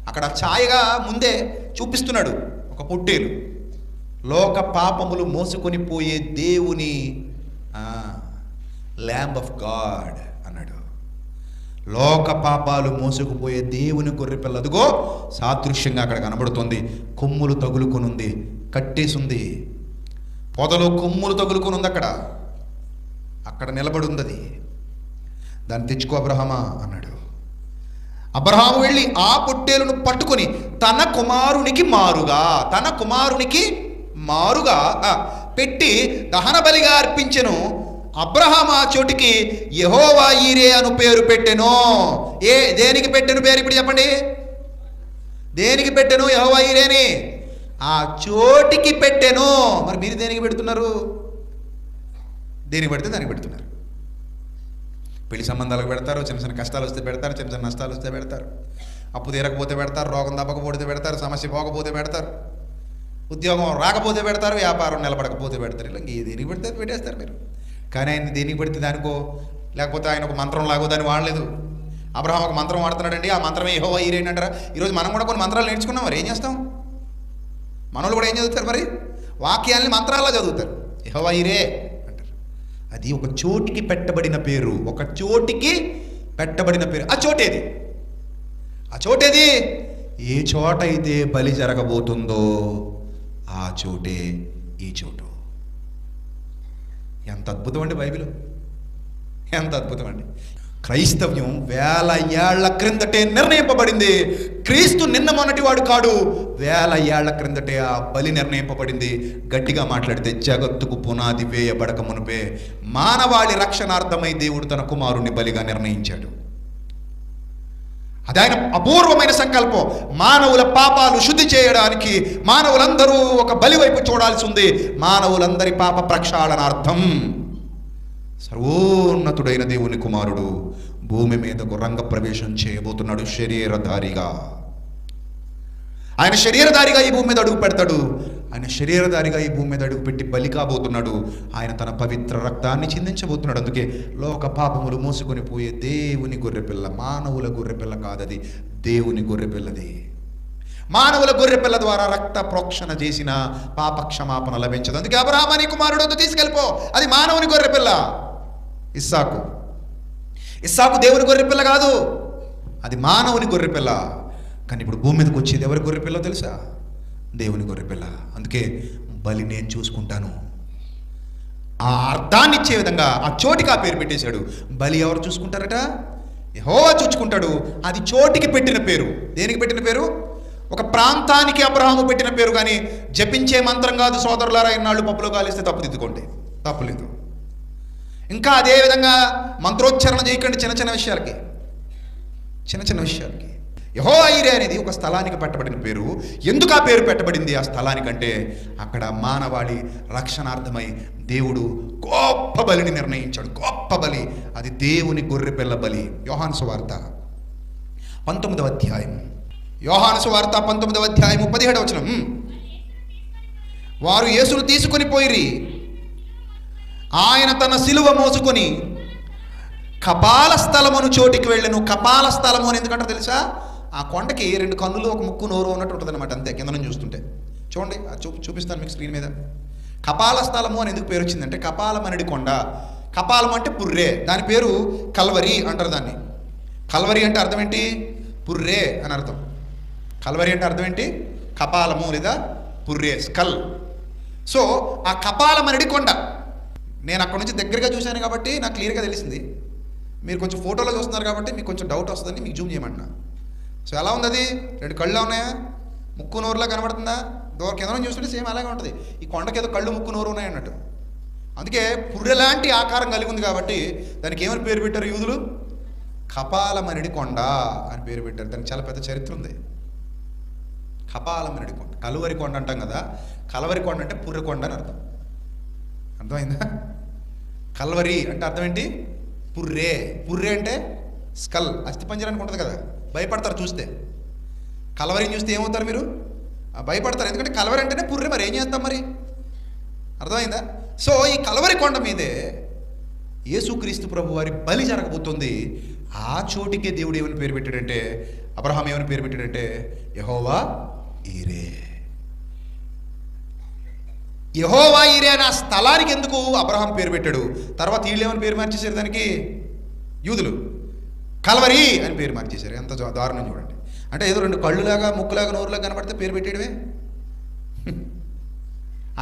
అక్కడ ఛాయగా ముందే చూపిస్తున్నాడు ఒక పొట్టేలు. లోక పాపములు మోసుకొని పోయే దేవుని ల్యాంబ్ ఆఫ్ గాడ్ అన్నాడు. లోక పాపాలు మోసుకుపోయే దేవుని గొర్రెపిల్ల అదుగో సాదృశ్యంగా అక్కడ కనబడుతుంది. కొమ్ములు తగులుకొని ఉంది, కట్టేసింది. పొదలో కొమ్ములు తగులుకొని ఉంది, అక్కడ నిలబడి ఉంది. అది దాన్ని తెచ్చుకో అబ్రహామా అన్నాడు. అబ్రహాము వెళ్ళి ఆ పొట్టేలును పట్టుకొని తన కుమారునికి మారుగా పెట్టి దహన బలిగా అర్పించెను. అబ్రహాము ఆ చోటికి యెహోవా ఈరే అను పేరు పెట్టెను. దేనికి పెట్టెను పేరు? ఇప్పుడు చెప్పండి, దేనికి పెట్టెను? యెహోవా ఈరేని ఆ చోటికి పెట్టెను. మరి మీరు దేనికి పెడుతున్నారు? దేనికి పెడితే దానికి పెడుతున్నారు. పెళ్లి సంబంధాలకు పెడతారు, చిన్న చిన్న కష్టాలు వస్తే పెడతారు, చిన్న చిన్న నష్టాలు వస్తే పెడతారు, అప్పు తీరకపోతే పెడతారు, రోగం తప్పకపోతే పెడతారు, సమస్య పోకపోతే పెడతారు, ఉద్యోగం రాకపోతే పెడతారు, వ్యాపారం నిలబడకపోతే పెడతారు. ఇలా దేనికి పెడితే పెట్టేస్తారు మీరు. కానీ ఆయన దేనికి పెడితే దానికో, లేకపోతే ఆయన ఒక మంత్రం లాగో దాన్ని వాడలేదు. అబ్రహాం ఒక మంత్రం వాడుతున్నాడండి, ఆ మంత్రమే యెహోవా ఈరే అంటారా? ఈరోజు మనం కూడా కొన్ని మంత్రాలు నేర్చుకున్నాం, మరి ఏం చేస్తాం? మనోళ్ళు కూడా ఏం చదువుతారు? మరి వాక్యాల్ని మంత్రాల్లో చదువుతారు. యెహోవా ఈరే అంటారు. అది ఒక చోటికి పెట్టబడిన పేరు, ఒక చోటికి పెట్టబడిన పేరు. ఆ చోటేది? ఆ చోటేది? ఏ చోట అయితే బలి జరగబోతుందో ఆ చోటే ఈ చోటు. ఎంత అద్భుతం అండి బైబిల్, ఎంత అద్భుతం అండి. క్రైస్తవ్యం 1000 ఏళ్ల క్రిందటే నిర్ణయింపబడింది. క్రీస్తు నిన్న మొన్నటి వాడు కాడు, 1000 ఏళ్ల క్రిందటే ఆ బలి నిర్ణయింపబడింది. గట్టిగా మాట్లాడితే జగత్తుకు పునాది వేయబడక మునుపే మానవాళి రక్షణార్థమై దేవుడు తన కుమారుని బలిగా నిర్ణయించాడు. అది ఆయన అపూర్వమైన సంకల్పం. మానవుల పాపాలు శుద్ధి చేయడానికి మానవులందరూ ఒక బలి వైపు చూడాల్సి ఉంది. మానవులందరి పాప ప్రక్షాళనార్థం సర్వోన్నతుడైన దేవుని కుమారుడు భూమి మీదకు రంగ ప్రవేశం చేయబోతున్నాడు శరీరధారిగా. ఆయన శరీరధారిగా ఈ భూమి మీద అడుగు పెడతాడు. ఆయన శరీరధారిగా ఈ భూమి మీద అడుగు పెట్టి బలి కాబోతున్నాడు. ఆయన తన పవిత్ర రక్తాన్ని చిందించబోతున్నాడు. అందుకే లోక పాపములు మోసుకొని పోయే దేవుని గొర్రెపిల్ల, మానవుల గొర్రెపిల్ల కాదది, దేవుని గొర్రెపిల్లది. మానవుల గొర్రెపిల్ల ద్వారా రక్త ప్రోక్షణ చేసిన పాప క్షమాపణ లభించదు. అందుకే అబ్రహాము నీ కుమారుడు తీసుకెళ్ళిపో, అది మానవుని గొర్రెపిల్ల. ఇస్సాకు దేవుని గొర్రెపిల్ల కాదు, అది మానవుని గొర్రెపిల్ల. కానీ ఇప్పుడు భూమి మీదకి వచ్చేది ఎవరి గొర్రెపిల్ల తెలుసా? దేవుని గొర్రెపిల్ల. అందుకే బలి నేను చూసుకుంటాను, ఆ అర్థాన్ని ఇచ్చే విధంగా ఆ చోటికి ఆ పేరు పెట్టేశాడు. బలి ఎవరు చూసుకుంటారట? యెహోవా చూసుకుంటాడు. అది చోటికి పెట్టిన పేరు. దేనికి పెట్టిన పేరు? ఒక ప్రాంతానికి అబ్రహాము పెట్టిన పేరు. కానీ జపించే మంత్రం కాదు సోదరులారా. ఇన్నాళ్ళు పప్పులో కాలిస్తే తప్పుదిద్దుకోండి, తప్పులేదు. ఇంకా అదేవిధంగా మంత్రోచ్చారణ చేయకండి చిన్న చిన్న విషయాలకి. యెహోవా ఈరే అనేది ఒక స్థలానికి పెట్టబడిన పేరు. ఎందుకు ఆ పేరు పెట్టబడింది ఆ స్థలానికంటే అక్కడ మానవాళి రక్షణార్థమై దేవుడు గొప్ప బలిని నిర్ణయించాడు. గొప్ప బలి, అది దేవుని గొర్రెపిల్ల బలి. యోహాను సువార్త 19వ అధ్యాయం, యోహాను సువార్త 19వ అధ్యాయం 17వ వచనం. వారు యేసును తీసుకొని పోయిరి. ఆయన తన సిలువ మోసుకొని కపాల స్థలమును చోటికి వెళ్ళను. కపాల స్థలము అని ఎందుకంటే తెలుసా? ఆ కొండకి 2 కన్నులు, ఒక ముక్కు, నోరు ఉన్నట్టు ఉంటుంది అనమాట. అంతే, కింద నుంచి చూస్తుంటే. చూడండి, చూపిస్తాను మీకు స్క్రీన్ మీద. కపాల స్థలము అని ఎందుకు పేరు వచ్చిందంటే, కపాలమనడి కొండ. కపాలం అంటే పుర్రే, దాని పేరు కల్వరి అంటారు దాన్ని. కల్వరి అంటే అర్థం ఏంటి? పుర్రే అని అర్థం. కల్వరి అంటే అర్థం ఏంటి? కపాలము లేదా పుర్రే, స్కల్. సో ఆ కపాలమనడి కొండ నేను అక్కడ నుంచి దగ్గరగా చూశాను కాబట్టి నాకు క్లియర్గా తెలిసింది. మీరు కొంచెం ఫోటోలో చూస్తున్నారు కాబట్టి మీకు కొంచెం డౌట్ వస్తుందని మీకు జూమ్ చేయమంటున్నా. సో ఎలా ఉంది అది? 2 కళ్ళు ఉన్నాయా? ముక్కు నోరులా కనబడుతుందా? కింద నుంచి చూస్తుంటే సేమ్ అలాగే ఉంటుంది. ఈ కొండకి ఏదో కళ్ళు ముక్కు నోరు ఉన్నాయి అన్నట్టు. అందుకే పుర్రెలాంటి ఆకారం కలిగి ఉంది కాబట్టి దానికి ఏమని పేరు పెట్టారు యూదులు? కపాలమనడి కొండ అని పేరు పెట్టారు. దానికి చాలా పెద్ద చరిత్ర ఉంది. కపాలమని కొండ. కలువరి కొండ అంటాం కదా, కలవరి కొండ అంటే పుర్రె కొండ అని అర్థం. అర్థమైందా? కల్వరి అంటే అర్థం ఏంటి? పుర్రే. పుర్రే అంటే స్కల్, అస్థిపంజరానికి ఉంటుంది కదా, భయపడతారు చూస్తే. కలవరిని చూస్తే ఏమవుతారు మీరు? భయపడతారు, ఎందుకంటే కలవరి అంటేనే పుర్రె. మరి ఏం చేస్తాం మరి? అర్థమైందా? సో ఈ కలవరి కొండ మీదే యేసుక్రీస్తు ప్రభు వారి బలి జరగబోతుంది. ఆ చోటికే దేవుడు ఏమని పేరు పెట్టాడంటే, అబ్రహాం ఏమని పేరు పెట్టాడంటే యెహోవా ఈరే. యెహోవా ఈరే అనే ఆ స్థలానికి ఎందుకు అబ్రహాం పేరు పెట్టాడు? తర్వాత వీళ్ళు ఏమని పేరు మార్చేశారు దానికి? యూదులు కల్వరి అని పేరు మార్చేశారు. ఎంత దారుణం చూడండి. అంటే ఏదో రెండు కళ్ళులాగా, ముక్కులాగా, నోరులాగా కనబడితే పేరు పెట్టేయడమే.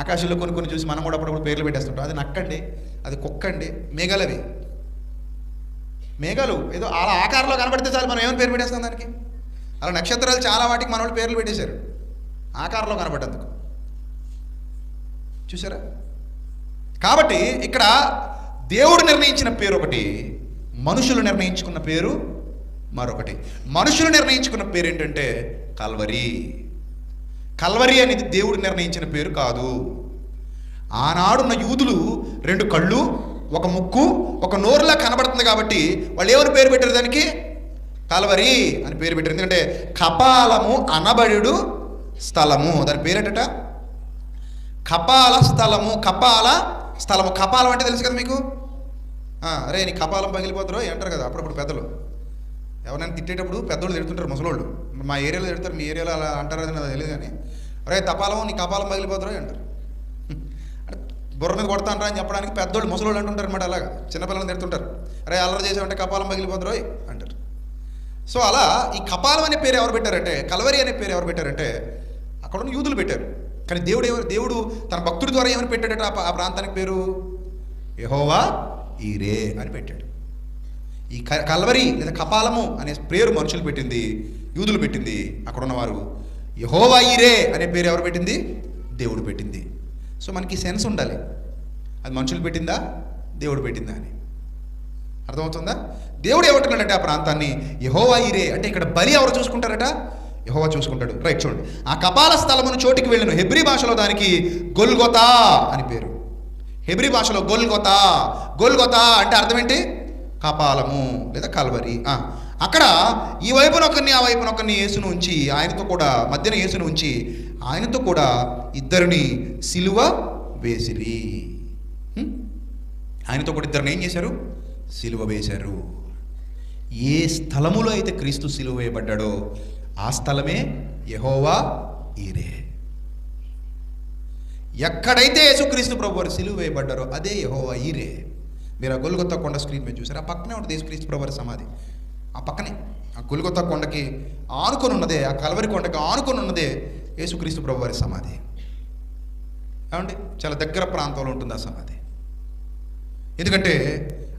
ఆకాశంలో కొన్ని కొన్ని చూసి మనం కూడా అప్పుడప్పుడు పేర్లు పెట్టేస్తుంటాం. అది నక్కండి, అది కుక్కండి, మేఘాలవి. మేఘాలు ఏదో అలా ఆకారంలో కనబడితే చాలు మనం ఏమైనా పేరు పెట్టేస్తాం దానికి. అలా నక్షత్రాలు చాలా వాటికి మన వాళ్ళు పేర్లు పెట్టేశారు ఆకారంలో కనబడ్డందుకు. చూసారా? కాబట్టి ఇక్కడ దేవుడు నిర్ణయించిన పేరు ఒకటి, మనుషులు నిర్ణయించుకున్న పేరు మరొకటి. మనుషులు నిర్ణయించుకున్న పేరు ఏంటంటే కల్వరి. కల్వరి అనేది దేవుడు నిర్ణయించిన పేరు కాదు. ఆనాడున్న యూదులు రెండు కళ్ళు, ఒక ముక్కు, ఒక నోరులా కనబడుతుంది కాబట్టి వాళ్ళు ఏమని పేరు పెట్టారు దానికి? కల్వరి అని పేరు పెట్టారు. ఎందుకంటే కపాలము అనబడుడు స్థలము, దాని పేరేటట కపాల స్థలము. కపాల స్థలము. కపాలం అంటే తెలుసు కదా మీకు? అరే నీ కపాలం పగిలిపోతారో అంటారు కదా అప్పుడప్పుడు పెద్దలు. ఎవరైనా తిట్టేటప్పుడు పెద్దోళ్ళు తిడుతుంటారు, ముసలోళ్ళు. మా ఏరియాలో తిడతారు, మీ ఏరియాలో అలా అంటారు అది నాకు తెలియదు కానీ, అరే తపాలం నీ కపాలం పగిలిపోతారో అంటారు. అంటే బుర్ర మీద కొడతానరా అని చెప్పడానికి పెద్దోళ్ళు ముసలోళ్ళు అంటుంటారు అనమాట. అలాగా చిన్నపిల్లలు తిడుతుంటారు, అరే అల్లరి చేసామంటే కపాలం పగిలిపోతారో అంటారు. సో అలా ఈ కపాలం అనే పేరు ఎవరు పెట్టారంటే, కల్వరి అనే పేరు ఎవరు పెట్టారంటే అక్కడ ఉన్న యూదులు పెట్టారు. కానీ దేవుడు తన భక్తుడి ద్వారా ఏమని పెట్టాడట ఆ ప్రాంతానికి పేరు? యెహోవా ఈరే అని పెట్టాడు. ఈ కల్వరి లేదా కపాలము అనే పేరు మనుషులు పెట్టింది, యూదులు పెట్టింది. అక్కడ ఉన్నవారు యెహోవా ఈరే అనే పేరు ఎవరు పెట్టింది? దేవుడు పెట్టింది. సో మనకి సెన్స్ ఉండాలి, అది మనుషులు పెట్టిందా దేవుడు పెట్టిందా అని. అర్థమవుతుందా? దేవుడు ఏమంటున్నాడంటే ఆ ప్రాంతాన్ని యెహోవా ఈరే అంటే ఇక్కడ బలి ఎవరు చూసుకుంటారట? యెహోవా చూసుకుంటాడు. రైట్, చూడండి. ఆ కపాల స్థలమును చోటికి వెళ్ళను. హెబ్రీ భాషలో దానికి గొల్గొతా అని పేరు. హెబ్రీ భాషలో గొల్గొతా. గొల్గొతా అంటే అర్థం ఏంటి? కపాలము లేదా కల్వరి. అక్కడ ఈ వైపున ఒకరిని, ఆ వైపున ఒకరిని యేసును ఉంచి, ఆయనతో కూడా మధ్యన యేసును ఉంచి ఆయనతో కూడా ఇద్దరిని సిలువ వేసిరి. ఆయనతో కూడా ఇద్దరిని ఏం చేశారు? సిలువ వేశారు. ఏ స్థలములో అయితే క్రీస్తు సిలువ వేయబడ్డాడో ఆ స్థలమే యెహోవా ఈరే. ఎక్కడైతే యేసుక్రీస్తు ప్రభు వారు సిలువ వేయబడ్డారో అదే యెహోవా ఈరే. మీరు ఆ గొల్గొతా కొండ స్క్రీన్ మీద చూసారు, ఆ పక్కనే ఉంటుంది యేసుక్రీస్తు ప్రభు వారి సమాధి. ఆ పక్కనే ఆ గొల్గొతా కొండకి ఆనుకొని ఉన్నదే, ఆ కల్వరి కొండకి ఆనుకొని ఉన్నదే యేసుక్రీస్తు ప్రభు వారి సమాధి. ఏమండి? చాలా దగ్గర ప్రాంతంలో ఉంటుంది ఆ సమాధి. ఎందుకంటే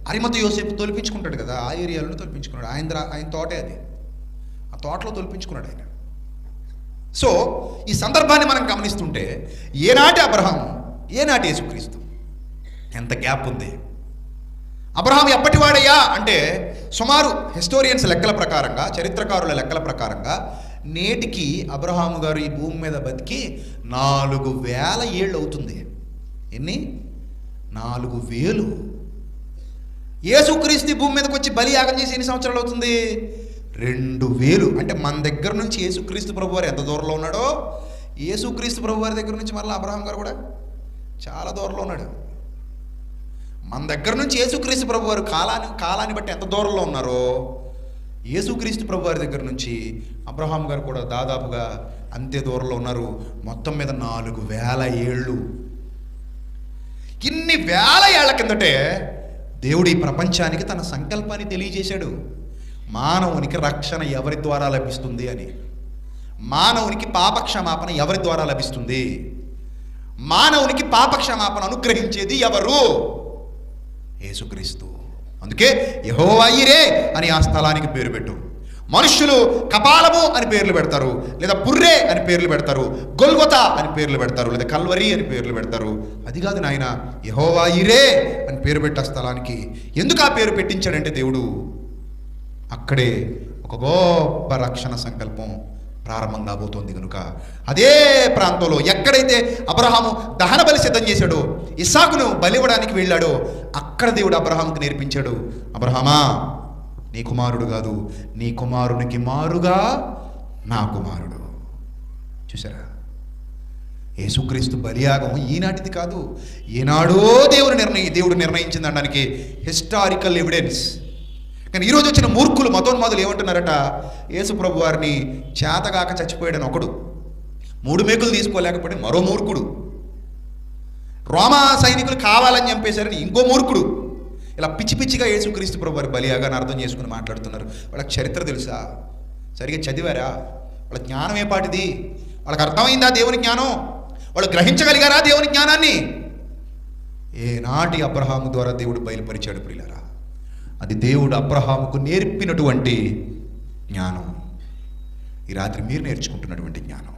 అరిమతు యోసేపు తొలిపించుకుంటాడు కదా, ఆ ఏరియాలో తొలిపించుకున్నాడు. ఆయన తోటే అది, ఆ తోటలో తొలిపించుకున్నాడు ఆయన. సో ఈ సందర్భాన్ని మనం గమనిస్తుంటే ఏనాటి అబ్రహాం, ఏనాటి యేసుక్రీస్తు, ఎంత గ్యాప్ ఉంది. అబ్రహాం ఎప్పటివాడయ్యా అంటే సుమారు హిస్టోరియన్స్ లెక్కల ప్రకారంగా, చరిత్రకారుల లెక్కల ప్రకారంగా నేటికి అబ్రహాము గారు ఈ భూమి మీద బతికి 4000 ఏళ్ళు అవుతుంది. ఎన్ని? 4000. యేసుక్రీస్తు భూమి మీదకి వచ్చి బలి యాగం చేసి ఎన్ని సంవత్సరాలు అవుతుంది? 2000. అంటే మన దగ్గర నుంచి యేసుక్రీస్తు ప్రభు వారు ఎంత దూరంలో ఉన్నాడో, యేసుక్రీస్తు ప్రభు వారి దగ్గర నుంచి మరలా అబ్రహాం గారు కూడా చాలా దూరంలో ఉన్నాడు. మన దగ్గర నుంచి యేసుక్రీస్తు ప్రభు వారు కాలాన్ని బట్టి ఎంత దూరంలో ఉన్నారో, యేసుక్రీస్తు ప్రభు వారి దగ్గర నుంచి అబ్రహాం గారు కూడా దాదాపుగా అంతే దూరంలో ఉన్నారు. మొత్తం మీద 4000 ఏళ్ళు. ఇన్ని వేల ఏళ్ల కిందటే దేవుడు ఈ ప్రపంచానికి తన సంకల్పాన్ని తెలియజేశాడు. మానవునికి రక్షణ ఎవరి ద్వారా లభిస్తుంది అని. మానవునికి పాపక్షమాపణ ఎవరి ద్వారా లభిస్తుంది? మానవునికి పాపక్షమాపణ అనుగ్రహించేది ఎవరు? యేసుక్రీస్తు. అందుకే యెహోవా ఈరే అని ఆ స్థలానికి పేరు పెట్టు. మనుష్యులు కపాలము అని పేర్లు పెడతారు, లేదా పుర్రే అని పేర్లు పెడతారు, గొల్గొతా అని పేర్లు పెడతారు, లేదా కల్వరి అని పేర్లు పెడతారు. అది కాదు నాయన, యెహోవా ఈరే అని పేరు పెట్టే స్థలానికి ఎందుకు ఆ పేరు పెట్టించాడంటే దేవుడు అక్కడే ఒక గొప్ప రక్షణ సంకల్పం ప్రారంభం కాబోతోంది కనుక అదే ప్రాంతంలో ఎక్కడైతే అబ్రహాము దహన బలి సిద్ధం చేశాడో, ఇస్సాకును బలివ్వడానికి వెళ్ళాడో, అక్కడ దేవుడు అబ్రహాముకు నేర్పించాడు, అబ్రహామా నీ కుమారుడు కాదు, నీ కుమారునికి మారుగా నా కుమారుడు. చూసారా, యేసుక్రీస్తు బలియాగం ఈనాటిది కాదు, ఏనాడో దేవుడు నిర్ణయించింది అనడానికి హిస్టారికల్ ఎవిడెన్స్. కానీ ఈరోజు వచ్చిన మూర్ఖులు, మతోన్మాదులు ఏమంటున్నారట, యేసు ప్రభు వారిని చేతగాక చచ్చిపోయాడని ఒకడు, 3 మేకులు తీసుకోలేకపోతే మరో మూర్ఖుడు, రోమా సైనికులు కావాలని చంపేశారని ఇంకో మూర్ఖుడు, ఇలా పిచ్చి పిచ్చిగా యేసుక్రీస్తు ప్రభు వారి బలియాగాన్ని అర్థం చేసుకుని మాట్లాడుతున్నారు. వాళ్ళకి చరిత్ర తెలుసా? సరిగ్గా చదివారా? వాళ్ళ జ్ఞానం ఏ పాటిది? వాళ్ళకి అర్థమైందా దేవుని జ్ఞానం? వాళ్ళు గ్రహించగలిగారా దేవుని జ్ఞానాన్ని? ఏనాటి అబ్రహాము ద్వారా దేవుడు బయలుపరిచాడు ప్రియులారా, అది దేవుడు అబ్రహాముకు నేర్పినటువంటి జ్ఞానం. ఈ రాత్రి మీరు నేర్చుకుంటున్నటువంటి జ్ఞానం.